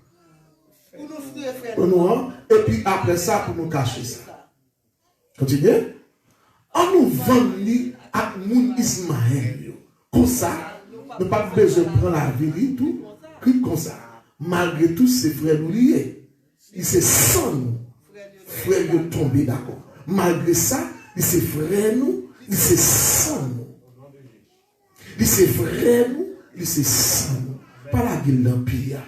Pour nous, et puis après ça, pour nous cacher ça. Continuez. On nous vend à mon Ismaël. Comme ça, nous n'avons pas besoin de prendre la vie, tout. Comme ça. Malgré tout, ces frères nous liés. Ils se sentent. Frères nous tombés d'accord. Malgré ça, ils se frères nous, ils se sentent. Ils se frères nous, ils se sentent. Pas la gueule d'empire.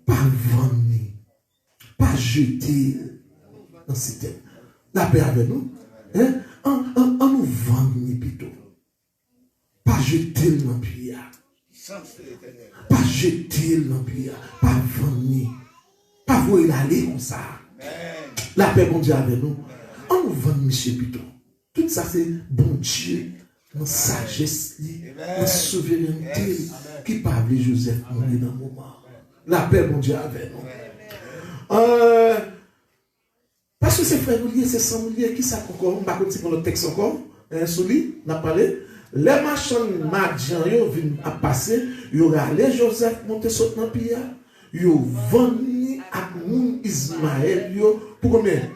Pas vendre. Pas jeter dans ces thèmes. La paix avec nous, on nous vend plutôt. Pas jeter l'empire. Pas jeter l'empire. Pas vendre. Pas voir l'aller comme ça. La paix, bon Dieu, avec nous. On nous vend, monsieur, plutôt. Tout ça, c'est bon Dieu, notre sagesse, notre souveraineté, qui parle de Joseph mourir dans le moment. La paix, bon Dieu, avec nous. Parce que ces frères nous liés, c'est sans liés, qui ça encore, on va continuer dans le texte encore, celui, on a parlé, les marchands marchands, ils viennent à passer, ils ont allé Joseph monter sur le pays, ils ont vendu à mon Ismaël, pour combien?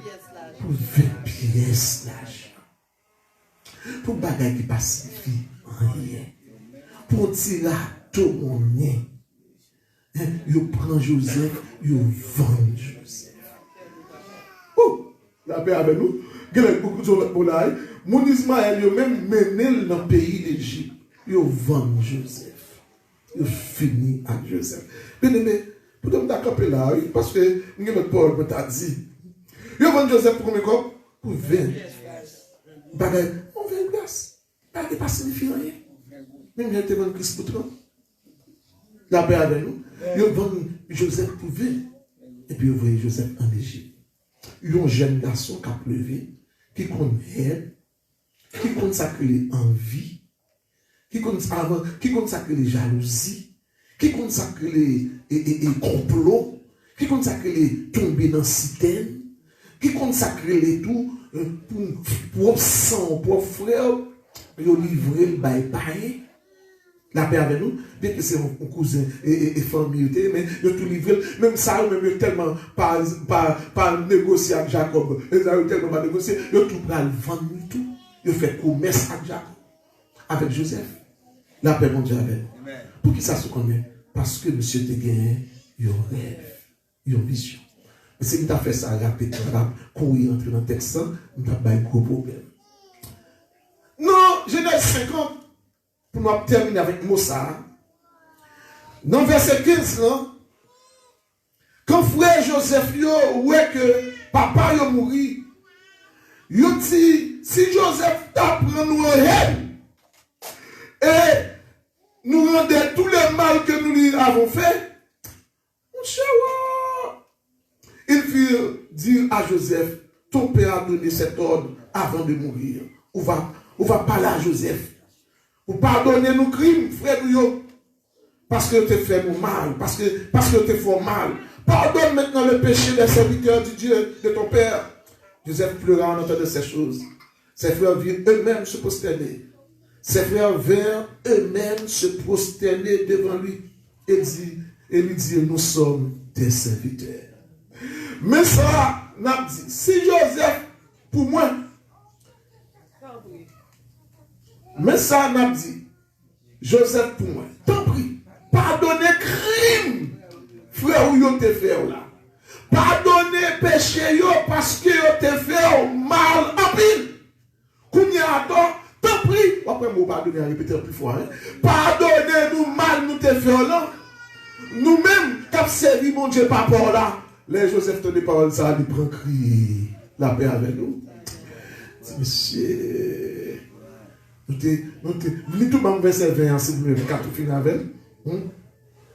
Pour 20 pièces d'argent. Pour bagaille qui pacifie rien. Pour tirer tout mon nez. Ils prennent Joseph, ils vendent Joseph. La paix avec nous. Il y a beaucoup de choses pour là. Mon Ismaël, il a même mené dans le pays d'Égypte. Il vend Joseph. Il finit avec Joseph. Bien aimé, pour nous camper là, parce que nous avons Paul qui t'a dit. Il vend Joseph pour combien? Pour 20. Bagaille, on 20 glaces. Bagaille pas signifie rien. Même il a été vendu Christ pour toi. La paix avec nous. Il vend Joseph pour 20. Et puis il voyait Joseph en Égypte. il y a un jeune garçon qui a pleuvé, qui connaît, qui consacre envie, qui consacre les jalousies, qui consacre les complots, qui consacre les tomber dans citerne, qui consacre les tout pour sang, pour frère, ils ont livré le bail. La paix avec nous, bien que c'est un cousin et famille, mais ils ont tout livré, même ça, même tellement pas négocier avec Jacob, ils ont tellement pas négocié, ils ont tout pris le vendre tout, ils ont fait commerce avec Jacob, avec Joseph. La paix mon Dieu avec nous. Pour qui ça se connaît? Parce que monsieur te gagne, il rêve, il a une vision. Mais si tu as fait ça rapide, courir entre dans le texte, tu as un gros problème. Non, Genèse 50, pour nous terminer avec Moussa. Dans verset 15, non? Quand frère Joseph, ouais que papa est mort, il dit, si Joseph t'apprend nous haine, et nous rendait tous les mal que nous lui avons fait, mon cher, il fit dire à Joseph, ton père a donné cet ordre avant de mourir. On va parler à Joseph. Pour pardonner nos crimes, frère, parce que tu as fait nous mal, parce que tu as fait mal. Pardonne maintenant le péché des serviteurs du Dieu de ton père. Joseph pleura en entendant ces choses. Ses frères virent eux-mêmes se prosterner. Ses frères vinrent eux-mêmes se prosterner devant lui et lui dirent, nous sommes tes serviteurs. Mais ça n'a dit, si Joseph, pour moi, mais ça n'a dit, Joseph pour moi, tant pis, pardonnez crime, frère, ou yo te fait là. Pardonnez péché yo parce que yo te fait mal en pile. Kounya tant pis, après moi pardonner à répéter plus fort. Pardonnez-nous mal nous te fait là. Nous-mêmes, qui servi mon Dieu par rapport là. Les Joseph te parole ça, il prend cri, la paix avec nous. Monsieur, nous tout le monde verset 20, s'il vous plaît, 4 finir avec.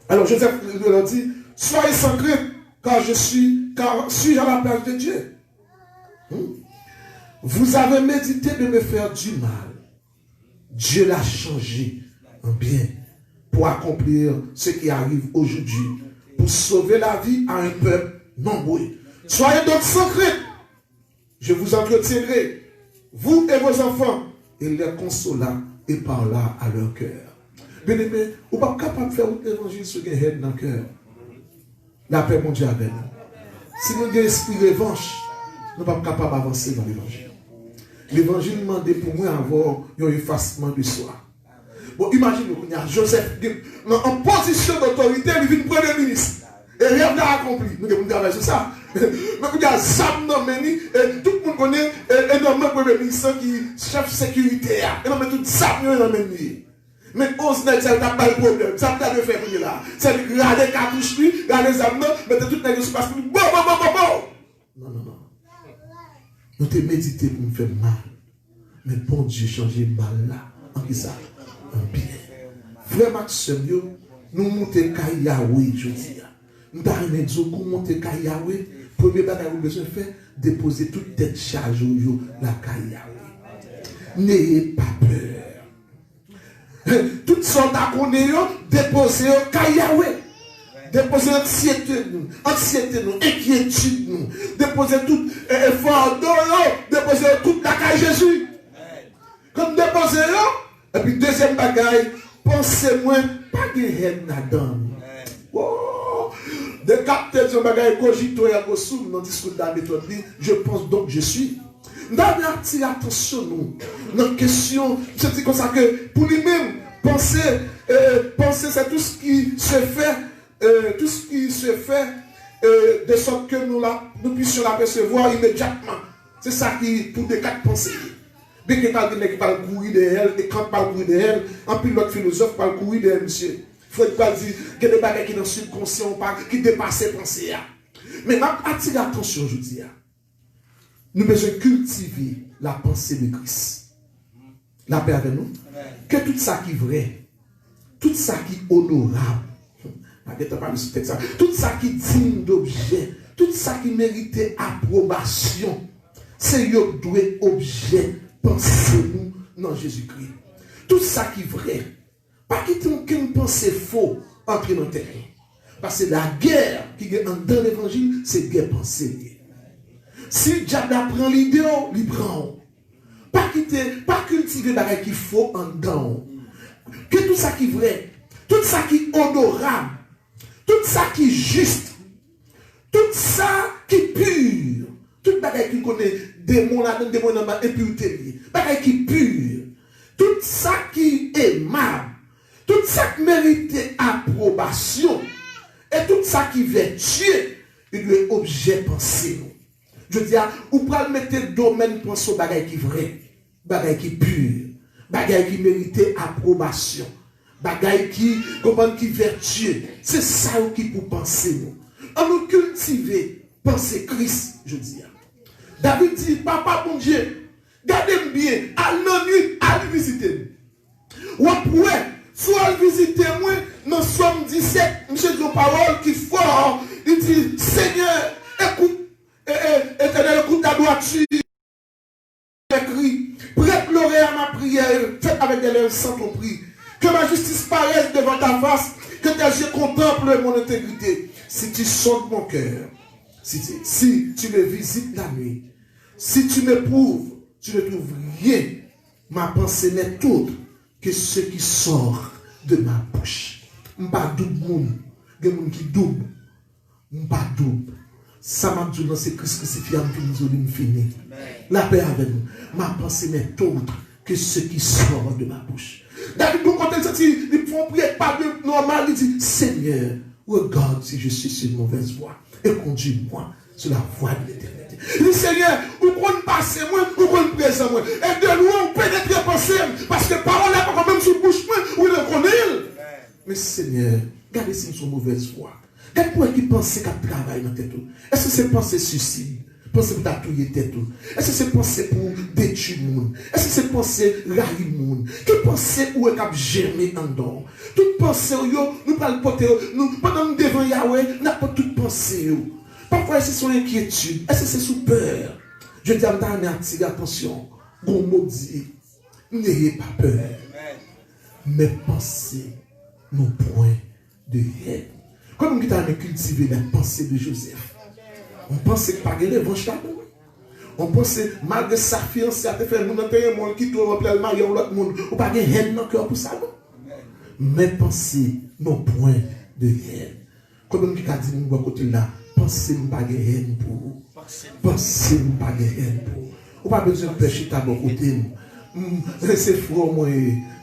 Alors Joseph leur dit, soyez sans crainte, car suis-je à la place de Dieu. Vous avez médité de me faire du mal. Dieu l'a changé en bien pour accomplir ce qui arrive aujourd'hui, pour sauver la vie à un peuple nombreux. Soyez donc sans crainte. Je vous entretiendrai, vous et vos enfants, et les consola et parla à leur cœur. Bien aimé, vous n'êtes pas capable de faire l'évangile sur une haine dans le cœur. La paix mon Dieu avec nous. Si nous avons esprit revanche, nous ne sommes pas capables d'avancer dans l'évangile. L'évangile demande pour moi avoir un effacement de soi. Bon, imaginez qu'il y a Joseph en position d'autorité, il vient premier ministre. Et rien n'a accompli. Nous devons travailler sur ça. Mais il y a Zam Nomeni, et tout le monde connaît énormément premier ministre qui chef sécurité. Et non, mais tout Zam Nomeni. Mais on se dit, ça n'a pas de problème. Ça n'a pas de faire là. C'est de garder cartouche, garder Zam, mettre tout le monde sur place. Bon. Non. Nous te médité pour me faire mal. Mais bon Dieu, changer mal là. En qui ça? En bien. Frère Maxime, nous montons à Yahweh, je dis. Nous avons dit comment monter à Yahweh. Premier bagage que vous besoin de faire, déposer toute tête charge au la Yahweh. N'ayez pas peur. Toutes sortes d'accords, déposez au Yahweh. Déposez anxiété, inquiétude, déposez tout effort d'eau, déposez toute la caille Jésus. Quand vous déposez, et puis deuxième bagaille, pensez-moi, pas de haine là-dedans. De capter son bagaille, cogito et agosou, dans le discours de la méthode, je pense donc je suis. Nous avons attiré attention, nous, dans la question, je dis comme ça que pour lui-même, penser, c'est tout ce qui se fait. Tout ce qui se fait de sorte que nous puissions l'apercevoir immédiatement. C'est ça qui, pour des quatre pensées. Bien que quelqu'un qui parle courir de elle, et quand parle courir de elle, en plus l'autre philosophe parle courir de elle, monsieur. Il faut pas dire qu'il y a des bagages qui sont dans le subconscient, qui dépassent les pensées. Mais attirez attention, je dis. Nous devons cultiver la pensée de Christ. La paix avec nous. Que tout ça qui est vrai, tout ça qui est honorable, tout ça qui est digne d'objet, tout ça qui méritait approbation, c'est yo doué objet penser nous dans Jésus-Christ. Tout ça qui est vrai, pas qu'il y ait aucune pensée faux entre nos terrains. Parce que la guerre qui est dans l'évangile, c'est guerre pensée. Si diable apprend l'idée, il prend. Pas cultiver des choses qui faut en dedans. Que tout ça qui est vrai, tout ça qui est honorable, tout ça qui est juste, tout ça qui est pur, tout ça qui connaît démon là, démon dans ma impureté, tout qui est pur, tout ça qui est aimable, tout ça qui mérite approbation, et tout ça qui est vertueux, il est objet pensé. Je dis, ou pas mettre le domaine pour ce bagage qui est vrai, bagage qui est pur, bagage qui mérite approbation, bagage qui est vertueux. C'est ça qui pour penser nous. On nous cultiver, penser Christ, je dis. David dit, papa bon Dieu, gardez-moi bien, allez dans nuit, allez visiter. Ou après, soit visiter moi, dans Somme 17, monsieur dit une parole qui fort, il dit, Seigneur, écoute, éternel, écoute ta droiture, écrit, prête l'oreille à ma prière, faites avec des lèvres sans ton prix, que ma justice paraisse devant ta face, que tes yeux contemplent mon intégrité. Si tu sondes mon cœur, si tu me visites la nuit, si tu m'éprouves, tu ne trouves rien. Ma pensée n'est autre que ce qui sort de ma bouche. M'pas double monde, des gens qui double, m'pas double. Ça m'a dit dans c'est Christ crucifié, nous fini. La paix avec nous. Ma pensée n'est autre que ce qui sort de ma bouche. David, quand il font prier pas de normal, il dit Seigneur, regarde si je suis sur une mauvaise voie et conduis-moi sur la voie de l'éternité. Il dit Seigneur, où qu'on passe moi, où qu'on présente moi, et de loin on pénètre penser, parce que parole n'est pas quand même sur bouche moi, où il le connaît. Mais Seigneur, regardez si nous sommes mauvaise voie. Regardez pour qui pense qu'à travailler dans tête. Est-ce que c'est penser suicide? Penser pour t'atouiller tête. Est-ce que c'est penser pour détruire le monde? Est-ce que c'est penser railler le monde? Quelle pensée où est cap germer en dedans? Toute pensée nous parlons porter nous pendant nous devant Yahweh, n'a pas toute pensée. Parfois c'est son inquiétude. Est-ce que c'est sous peur? Je dis à m'attirer attention. Gon mot dit, n'ayez pas peur. Mais pensez nos points de haine. Comme nous avons cultivé la pensée de Joseph. On pensait que pas de revanche là. On pensait, malgré sa fiancée, à te faire un monde qui trouve le mariage ou l'autre monde, ou pas de haine dans le cœur pour ça. Mais pensez nos points de haine. Comme nous avons dit, nous avons côté là, pensez pas de haine pour vous. Pensez pas de haine pour vous. Ou pas besoin de pêcher ta bon côté. C'est froid, moi,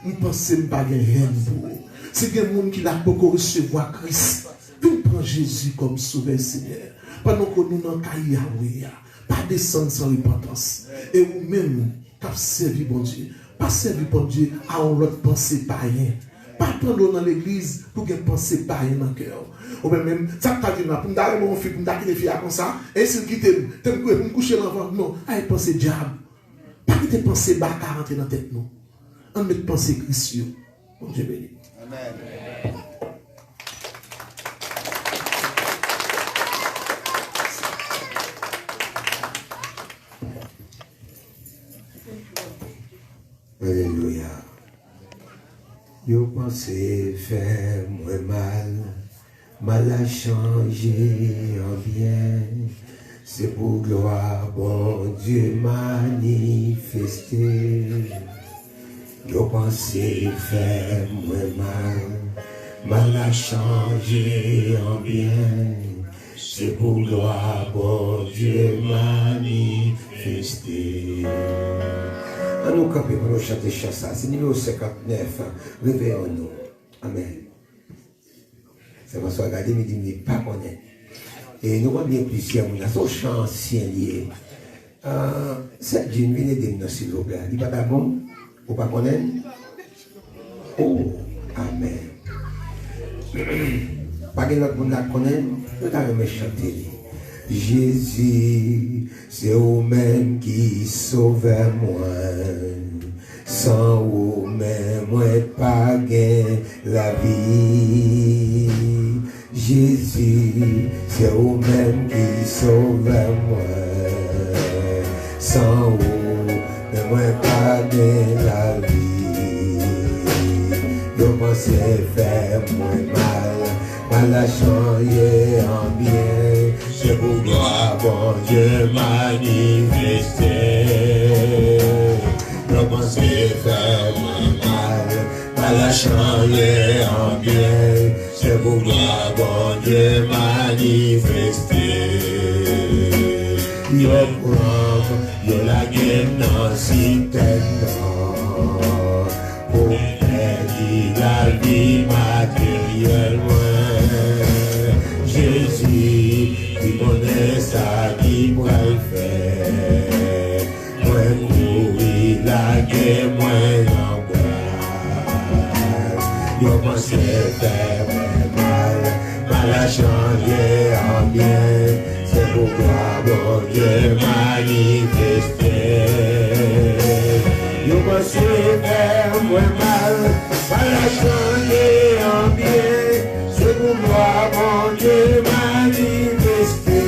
nous pensons pas de haine pour vous. C'est des gens qui n'ont pas recevoir Christ. Nous prenons Jésus comme sauveur Seigneur. Pendant que nous n'avons pas Yahweh, pas descendre sans repentance. Et vous-même, qui avez servi bon Dieu, pas servi bon Dieu à un autre pensée païen. Pas prendre dans l'église pour qu'elle pense païen dans le cœur. Ou même, ça ne dit pas, pour me donner mon fils, pour me donner des filles comme ça, et si vous quittez, pour me coucher l'enfant, non, allez penser diable. Pas que tu penses bâtard rentrer dans la tête, non. On met penser Christ. Bon Dieu béni. Amen. Alléluia. Yo pensé faire moi mal a changé en bien. C'est pour gloire, bon Dieu manifesté. Yo pensé faire moi mal a changé en bien. C'est pour gloire, bon Dieu manifesté. À nous camper pour nous chanter chanson. C'est numéro 59. Réveillons-nous. Amen. C'est pour ça que regardez, mais dis pas connaître. Et nous avons bien plusieurs gens. Son chant ancien lié. Cette jeune vient de nous, s'il vous plaît. Il va pas bon? Ou pas connaître? Oh, amen. Pas que l'autre monde la connaît, nous avons chanté. Jésus, c'est vous-même qui sauve moi. Sans vous-même, moi pas gain la vie. Jésus, c'est vous-même qui sauvez moi. Sans vous, ne moi pas de la vie. Comment c'est faire moi mal à changer en bien. C'est pour gloire, bon Dieu manifesté. Comment c'est faire moi mal à changer en bien. C'est pour gloire, bon Dieu manifesté. Yo prends, yo la gueule dans citerne pour perdre la vie matérielle. Jésus, qui connaît ça, qui pourra le faire. Moi, mourir la gueule, moi, en boire. Yo pensé faire mal à changer en bien. C'est pourquoi bon Dieu manifesté. Yo pensé faire moi mal à changer en bien. C'est pourquoi bon Dieu manifesté.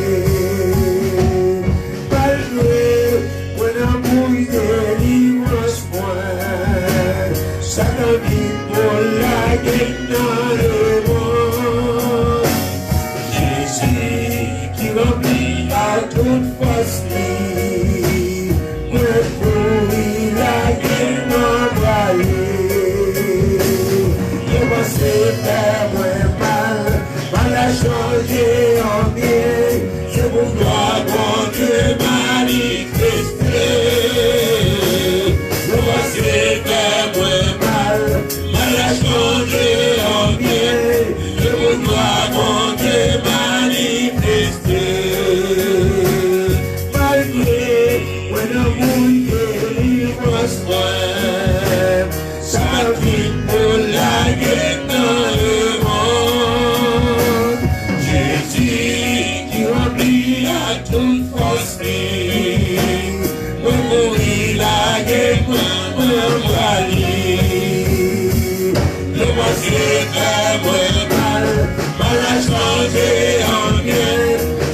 Malgré mon amour délivrance point, ça t'invite pour la guerre dans le monde. Jésus qui remplit à toute force, moi pourri la guerre m'envoyer. Je pensais faire mal à changer en bien. C'est pour gloire, bon Dieu manifesté. Je pensais faire mal à changer en bien. C'est pour gloire, bon Dieu manifesté. Malgré mon amour délivrance, ça vit pour la guerre dans le monde. Jésus qui remplit à toute force, moi mourir la guerre, moi m'envoyer. Le passé fait mal à changer en bien.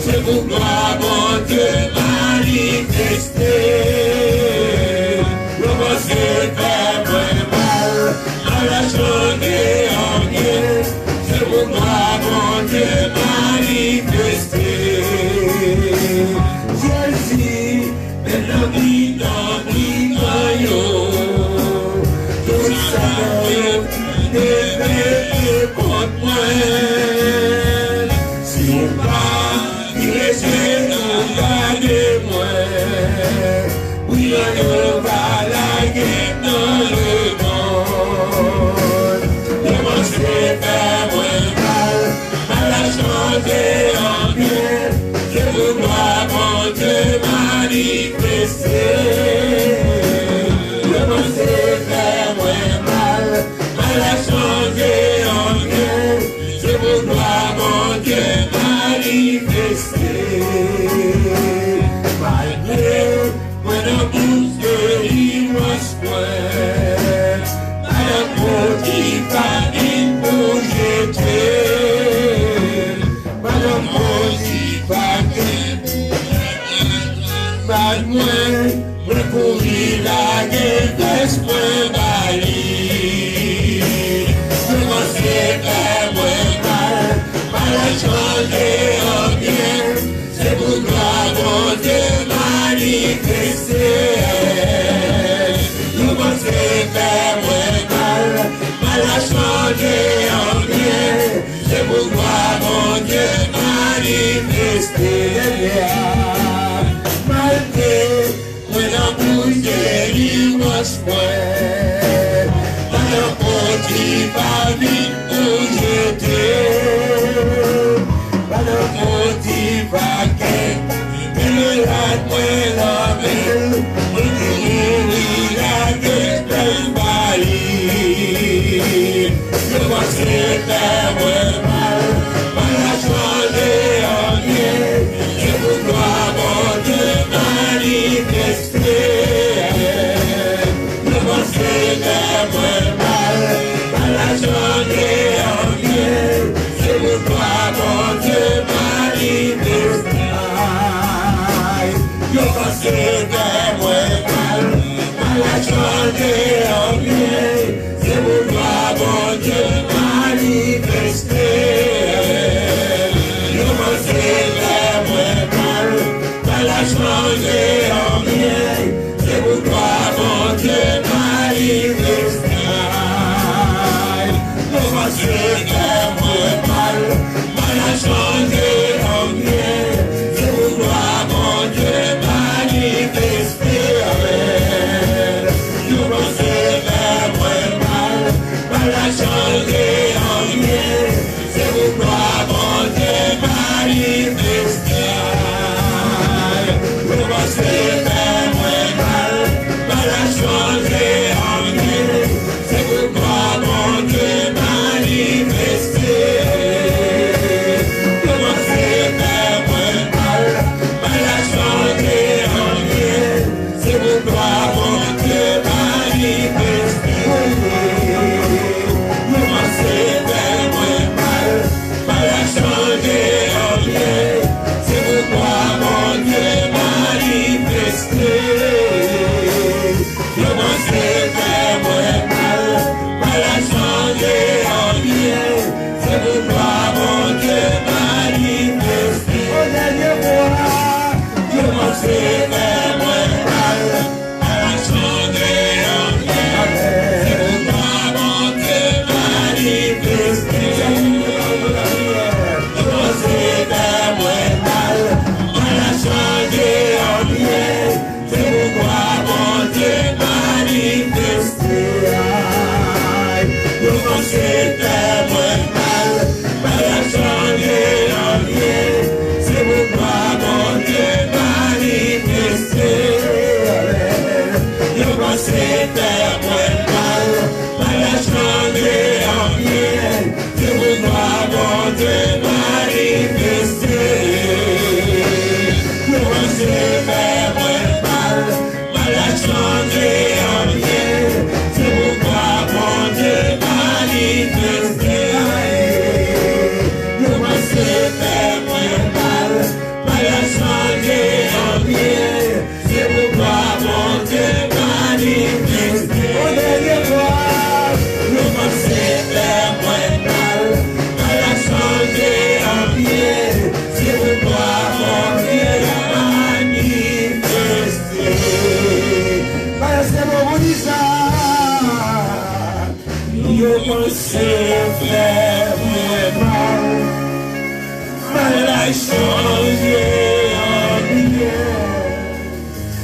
C'est pour gloire, mon Dieu manifesté. Le passé fait mal à changer en bien. C'est pour gloire, mon Dieu manifesté. Jésus, maintenant qui dans yo, tout ça devait contre moi. Si on pas, il reste nous garder moi. Oui, on va la guerre dans le monde. Comment c'est faire mal à changer en bien. Je vous dois, mon Dieu manifesté. Comment c'est faire mal à changer en bien. Je vous dois, mon Dieu manifesté. Malgré mon amour délivrance point, madame qui famine pour jeter, madame qui famine, madame moi courir la guerre d'espoir bali. Comment c'est faire mal à changer en bien. C'est pour gloire, mon Dieu manifesté. Comment c'est faire mal à changer en bien. C'est pour gloire, mon Dieu manifesté. Malgré mon amour délivrance point, dans le petit famille où j'étais, dans le petit paquet, et le lac moins la belle, et la gueule d'un bali. Je vois c'est faire mal à changer en bien. Je vous dois, mon Dieu manifesté. Je vois c'est faire mal à changer en bien. Je vous dois, mon Dieu manifesté. commencé à faire moins mal, mal à changer en bien, c'est pourquoi bon Dieu manifester. Commencé à faire moins mal, mal à changer en bien, c'est pourquoi bon Dieu manifester. Commencé à faire moins mal, mal à changer en bien, c'est pourquoi mon Dieu manifester. Au dernier fois, commencé à faire moins mal, mal à changer en bien, c'est pourquoi mon Dieu manifester. C'est bon, on dit ça. Commencé à faire moins mal, mal à changer en bien.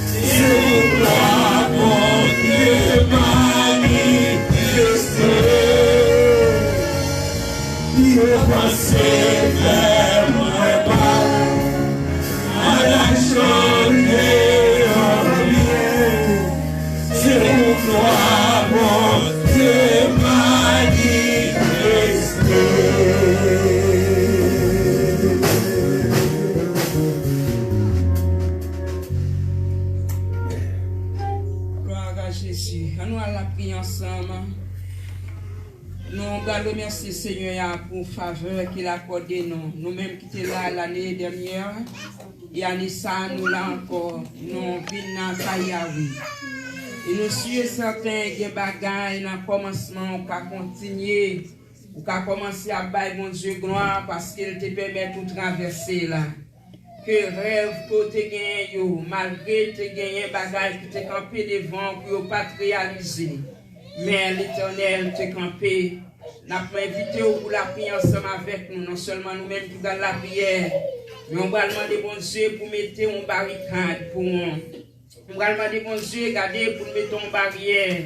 C'est pourquoi mon Dieu manifesté. Il est passé vers moi mal, mal à changer en bien. C'est pourquoi mon Dieu manifesté. Jésus, nous allons prier ensemble. Nous allons remercier Seigneur pour la faveur qu'il a accordée nous. Nous-mêmes qui étions là l'année dernière, et année ça, nous là encore, nous venons dans Kayawi. Et nous sommes certains qui bagailles dans le commencement, on va continuer, on va commencer à bailler mon Dieu gloire parce qu'il te permet de traverser là. Que rêve que tu gagné, malgré que tu gagné bagaille qui t'es campé devant pour ne pas te réaliser. Mais l'Éternel t'es campé. Nous avons invité pour la prière ensemble avec nous, non seulement nous-mêmes qui dans la prière, mais on va demander bon Dieu pour mettre une barricade pour nous. On va demander bon Dieu, regardez pour mettre une barrière.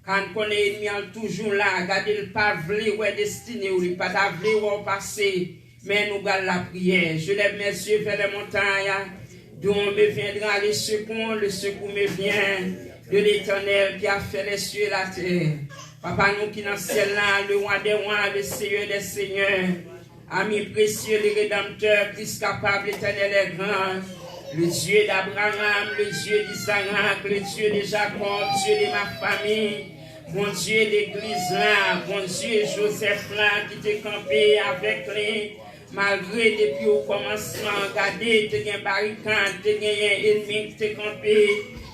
Quand on est ennemi toujours là, regardez le pas voulu ou est destiné ou le pas voulu ou passé. Mais nous gardons la prière. Je lève mes yeux vers les montagnes, d'où me viendra le secours me vient de l'Éternel qui a fait les cieux et la terre. Papa, nous qui dans le ciel là, le roi des rois, le Seigneur des seigneurs, ami précieux, le Rédempteur, Christ capable, l'Éternel est grand, le Dieu d'Abraham, le Dieu d'Isaac, le Dieu de Jacob, Dieu de ma famille. Bon Dieu, l'église là, bon Dieu, Joseph là, qui t'est campé avec lui, malgré depuis au commencement, regardez, tu as une barricade, tu as un ennemi qui t'est campé,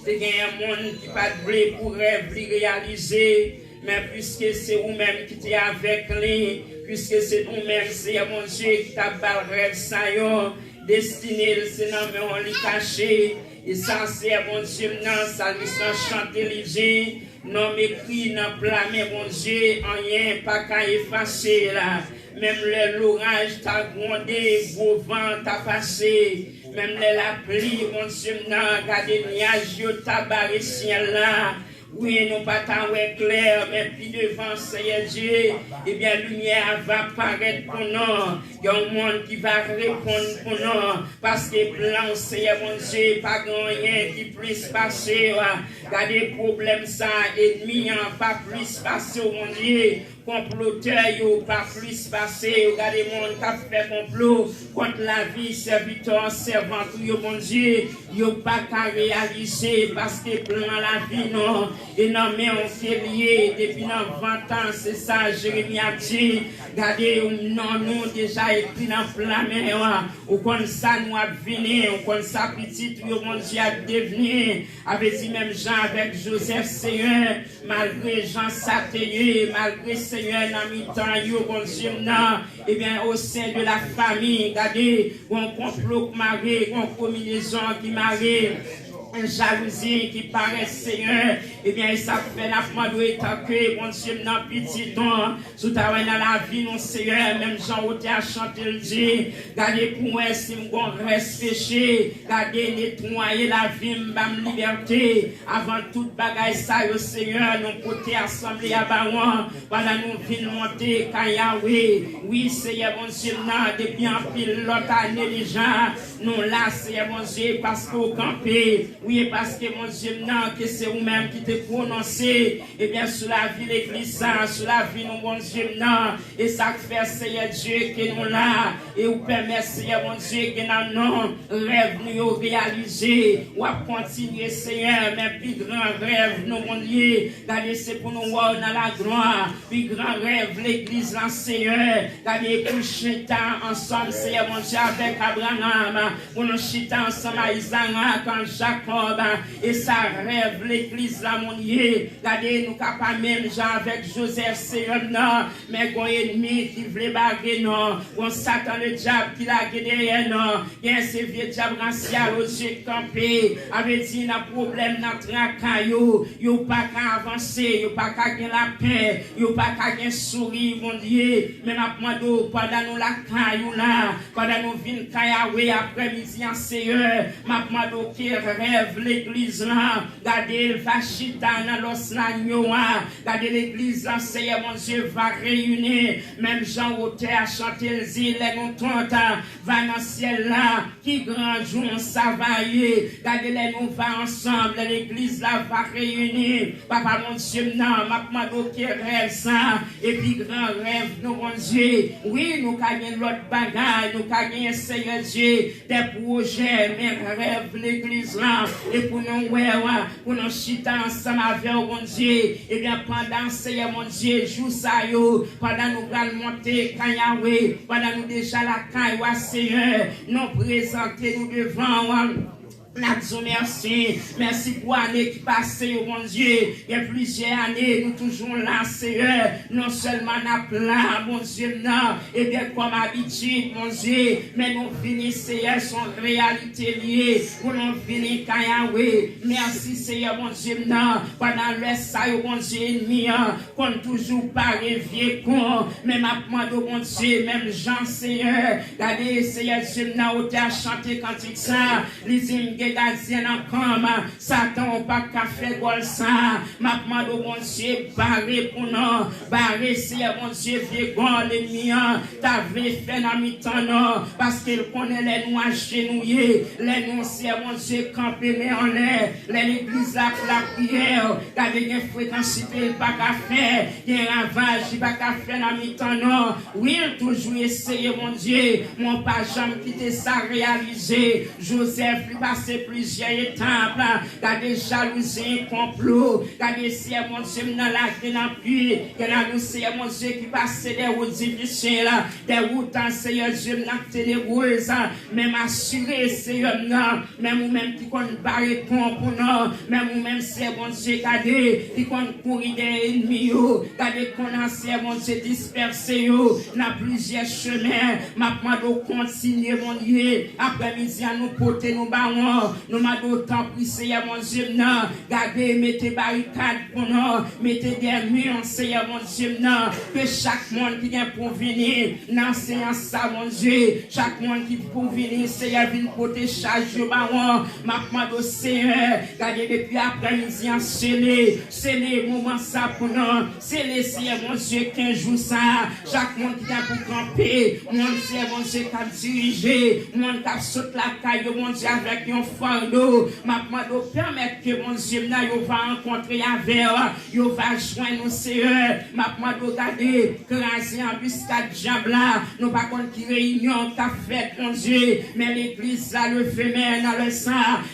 tu as un monde qui pas de blé pour rêve, réaliser, mais puisque c'est vous-même qui t'es avec lui, puisque c'est vous-même, c'est mon Dieu qui t'a bal rêve, ça y est, destiné, le Seigneur, mais on l'y caché, et ça c'est mon Dieu, non, ça lui s'en chanter les non m'écrit, non blâmer mon Dieu, rien pas qu'à effacer là. Même l'orage t'a grondé, vos vents t'a passé. Même la pluie, mon Dieu, non, regardez les nuages, t'a barré ciel là. Oui, non pas tant clair, mais puis devant Seigneur Dieu, eh bien, lumière va apparaître pour nous. Il y a un monde qui va répondre pour nous. Parce que plan, Seigneur mon Dieu, pas rien qui puisse passer. Regardez problème ça, ennemi, pas plus passer, mon Dieu. Comploteur, pas plus passer. Regardez le monde qui a fait complot contre la vie, serviteur, servante, mon Dieu. Il n'y a pas qu'à réaliser parce que plan la vie, non. Et non, mais on s'est lié depuis 20 ans, c'est ça, Jérémie a dit. Regardez, non, nous déjà écrit dans la mer, ou comme ça nous a venu, ou comme ça petit, mon Dieu a devenu, avec dit même Jean, avec Joseph, Seigneur, malgré Jean Satélier, malgré Seigneur, dans mi-temps, mon Dieu, non, et bien au sein de la famille, regardez, on complot qui marie, on combinaison qui marie, jalousie qui paraît Seigneur, et bien ça fait la foi de étaquer, mon Dieu, dans petit temps, sous ta dans la vie, non Seigneur, même Jean Oté a chanté le dit, gardez pour moi, si m'gon reste péché, gardez nettoyer la vie, m'bam liberté, avant toute bagaille ça, yo Seigneur, nous côté assemblée à Baron, voilà nous venons monter, Kayawe, oui Seigneur, mon Dieu, non, depuis en pile l'autre année déjà, nous là, Seigneur, mon Dieu, parce qu'au campé, Oui, parce que mon Dieu, non, que c'est vous-même qui t'es prononcé, et bien, sur la vie l'église, sur la vie, nous, mon Dieu, non, et ça fait, Seigneur Dieu, que nous là, et vous permet, Seigneur, mon Dieu, que nous, rêve, nous, réaliser, ou à continuer, Seigneur, mais plus grand rêve, nous, mon Dieu, regardez, c'est pour nous voir dans la gloire, plus grand rêve, l'église, là, Seigneur, regardez, pour chiter ensemble, Seigneur, mon Dieu, avec Abraham, pour nous chiter ensemble à Isaac, quand Jacob, et ça rêve, l'église, là, mon Dieu, regardez, nous, capables même, avec Joseph, Seigneur, non, mais qu'on ennemi qui voulait baguer, non, qu'on Satan, le diable, qui l'a guédé, non, il y a ce vieux diable racial, au Dieu campé, avec dit, n'a problème, n'a tracaillou, y'o pas qu'à avancer, y'o pas qu'à gagner la paix, y'o pas qu'à gagner sourire, mon Dieu, même après nous, pendant nous la caillou là, pendant nous vin cailloué après-midi en Seigneur, m'apprendre qui rêve l'église là, regardez, va chita dans l'os l'agneau, regardez l'église là, Seigneur, mon Dieu, va réunir, même Jean Auter a chanté le zile, les nous tontes, va dans le ciel là, qui grand jour, ça va y aller, regardez-les, nous va ensemble, l'église là va réunir, papa, mon Dieu, non, m'apprendre qui rêve ça, et puis grand rêve, nous, mon Dieu, oui, nous gagnons l'autre bagaille, nous gagnons, Seigneur Dieu, des projets, mais rêve l'église là, et pour nous, pour nous chiter ensemble avec mon Dieu, et bien pendant, Seigneur, mon Dieu, joue ça, yo, pendant nous allons monter, Kanyahwe, pendant nous déjà la Kanyahwe, Seigneur, nous présenter nous devant, nous merci. Merci pour l'année qui passe, mon Dieu. Il y a plusieurs années, nous toujours là, Seigneur. Non seulement nous là, mon Dieu, non. Et bien, comme habitude, mon Dieu. Mais nous finissons, Seigneur, son réalité liée. Pour nous finir, Kanyahwe. Merci, Seigneur, mon Dieu, non. Pendant le ça, mon Dieu, ennemi, qu'on toujours pas vieux con. Mais maintenant, mon Dieu, même Jean, Seigneur. Regardez, Seigneur, Dieu, non, où tu as chanté quand il ça. Les gardien encore, Satan pas qu'à faire gol ça, ma demande mon Dieu, barré pour nous, barré c'est mon Dieu, vieux gol l'ennemi, t'avais fait dans mi-temps non, parce qu'il connaît les noirs genouillés, les noms c'est mon Dieu, campé mais en l'air, l'église là pour la prière, t'avais une fréquence, pas qu'à faire, il y a un ravage, pas qu'à faire dans mi-temps non, oui, toujours essayer mon Dieu, mon pas jamais quitter ça réaliser, Joseph lui passé plusieurs étapes, t'as des jalousies, complot, t'as des cieux, mon Dieu, dans la gueule, que là, nous, c'est mon Dieu, qui passe des routes difficiles, des routes, Seigneur Dieu, dans les ténébreuses, même assuré, Seigneur, même ou même qui compte barrer pour nous, même ou même, c'est mon Dieu, qui compte courir des ennemis, t'as qu'on a, c'est mon Dieu, dispersé, dans plusieurs chemins, maintenant, nous continuer, mon Dieu, après-midi, à nous porter nos ballons, nous m'a d'autant pris, Seigneur mon Dieu, non, gardez, mettez barricades pour nous, mettez des murs, Seigneur mon Dieu, non, que chaque monde qui vient pour venir, dans séance ça, mon Dieu, chaque monde qui pour venir, Seigneur, vient pour te charger au baron, ma au Seigneur, gardez depuis après-midi, c'est les moments ça pour nous, c'est les Seigneur mon Dieu, 15 jours ça, chaque monde qui vient pour camper, mon Seigneur mon Dieu, qui a dirigé, mon qui a sauté la caille, mon Dieu, avec un fardeau, maintenant permettre que mon Dieu va rencontrer avec eux, va joindre nos Seigneur, maintenant regarder craser en buscade diable là, nous pas contre qui réunion qu'a fait mon Dieu, mais l'église là le fait mais dans le sang,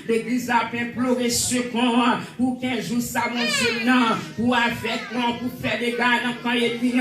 l'église a imploré secours pour 15 jours ça mon Dieu non, pour avec nous pour faire des gars dans quand ennemi,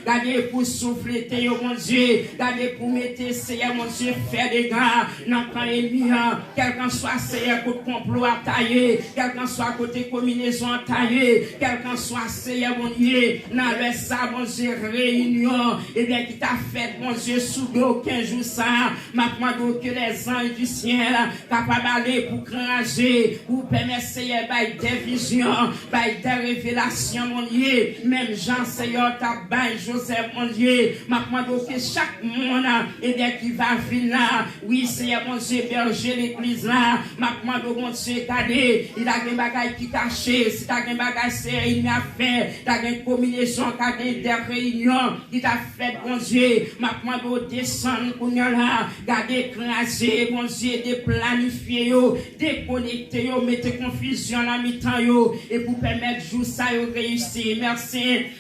garder pour souffler mon Dieu, garder pour mettre Seigneur mon Dieu faire des gars dans quand ennemi, quelqu'un soit Seigneur côté complot à tailler, quelqu'un soit côté combinaison à tailler, quelqu'un soit Seigneur mon Dieu, dans le ça mon Dieu réunion, et bien qui t'a fait mon Dieu sous dos 15 jours ça, maintenant que les anges du ciel capables d'aller pour cranger, pour permettre Seigneur des visions, des révélations mon Dieu, même Jean Seigneur t'a bail Joseph mon Dieu, maintenant que chaque monde et bien qui va venir là, oui Seigneur mon Dieu berger l'église là, là, m'a demandé bon Dieu, regardez, il a des bagages qui cachés, si t'as des bagages c'est il m'a fait, t'as des combinaisons, t'as des réunions, qui t'a fait bon Dieu, m'a demandé descendre pour nous là, garder écraser, bon Dieu, déplanifier yo, déconnecter yo, mettre confusion dans mi-temps yo, et pour permettre jour ça yo réussir.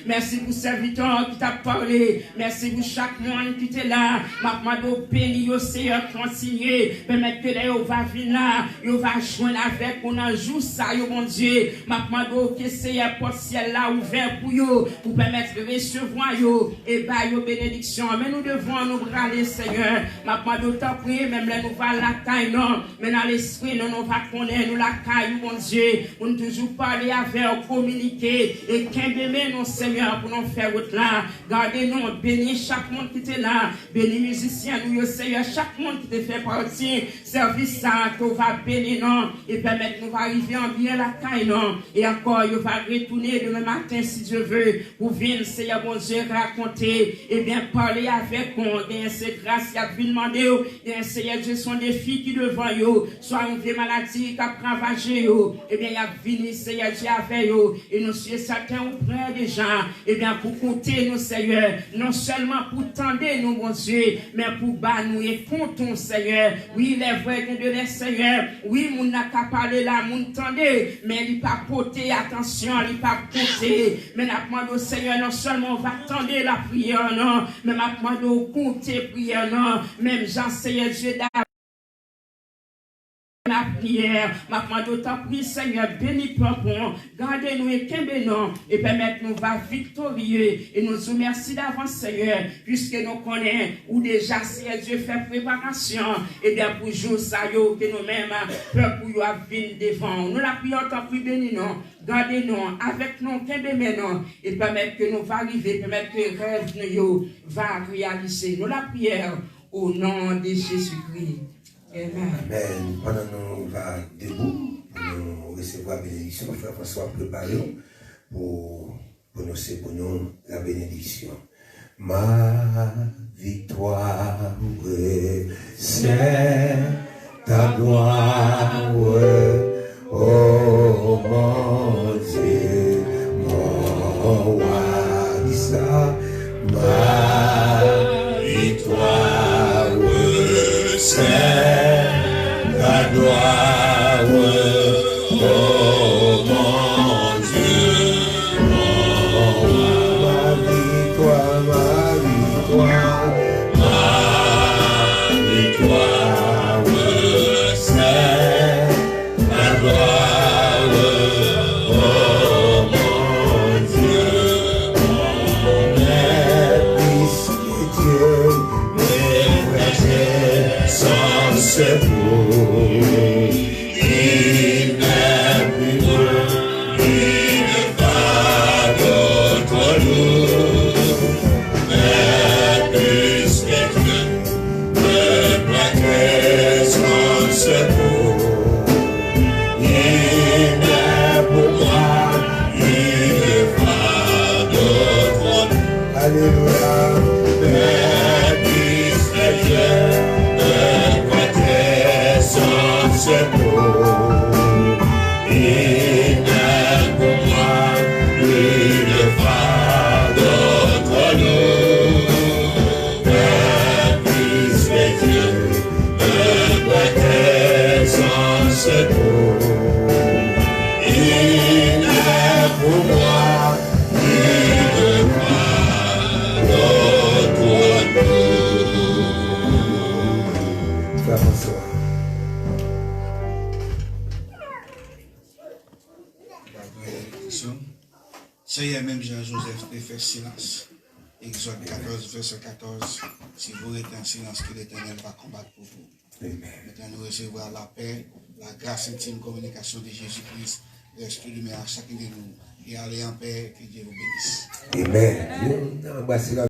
Merci pour serviteur qui t'a parlé, merci pour chaque monde qui était là, m'a demandé béni yo Seigneur continuer, permettre que là yo va venir là, yo va joindre avec on un jour ça yo mon Dieu, m'a demandé que Seigneur porte ciel là ouvert pour yo, pour permettre de recevoir yo et bah yo bénédiction. Mais nous devons nous braler Seigneur, m'a demandé tant prier même là nous va la caille non, mais dans l'esprit nous va connaître nous la caille mon Dieu, on toujours parler avec communiquer et qu'aimer non Seigneur pour nous faire route là. Gardez nous, bénis chaque monde qui était là, bénis musiciens nous Seigneur, chaque monde qui te fait partie service ça tu va bénir non et permettre nous arriver en bien la caille non et encore il va retourner demain matin si Dieu veut pour venir Seigneur mon Dieu raconter et bien parler avec nous et c'est grâce qui a pu demander et Seigneur Dieu sont des filles qui devant yo soit une vieille maladie qui a ravagé yo et bien il a venu Seigneur Dieu avec yo et nous sommes certains auprès des gens et bien pour compter nous Seigneur non seulement pour tendre nous mon Dieu mais pour bas nous et comptons Seigneur oui il est vrai que de les Seigneur oui mon n'a qu'à parler là mon tendez mais il pas porter attention il pas porter mais n'a demandé au Seigneur non seulement on va tendre la prière non mais m'a demandé au compter prière non même Jean Seigneur Dieu la prière, ma demande autant prie Seigneur, bénis papa, gardez-nous et qu'aimez-nous et permettez-nous va victorieux et nous vous merci d'avance Seigneur, puisque nous connaissons ou déjà Seigneur Dieu fait préparation et bien pour jour ça yo que nous-mêmes peur pour yo venir devant. Nous la prions autant prie bénis-nous, gardez-nous avec nous qu'aimez-nous et permettre que nous va arriver, permettre que rêve nous va réaliser. Nous la prière au nom de Jésus-Christ. Amen. Pendant nous va debout, pour nous recevoir la bénédiction, frère François préparé pour nous la bénédiction. Ma victoire, c'est ta gloire, oh mon Dieu, mon roi, dis ça, ma victoire, c'est ta gloire, oh mon Dieu, mon roi, ma victoire, c'est ta gloire, oh mon Dieu, puisque Dieu mes péchés sont secours. Il n'est plus loin, il ne va d'autre nous, mais puisque Dieu me plaquait son secours, il n'est pour moi, il ne va d'autre nous. Alléluia. Mais puisque Dieu me plaquait son secours, il n'est pour moi, il ne va d'autre nous. Mais puisque Dieu me plaquait son secours, il n'est pour moi, il ne va d'autre nous. Frère François. Seigneur, même Jean-Joseph te fait silence. Exode 14, verset 14. Si vous êtes en silence, que l'Éternel va combattre pour vous. Maintenant, nous recevoir la paix, la grâce intime, communication de Jésus-Christ. Reste demain à chacun de nous. Et allez en paix, que Dieu vous bénisse. Amen.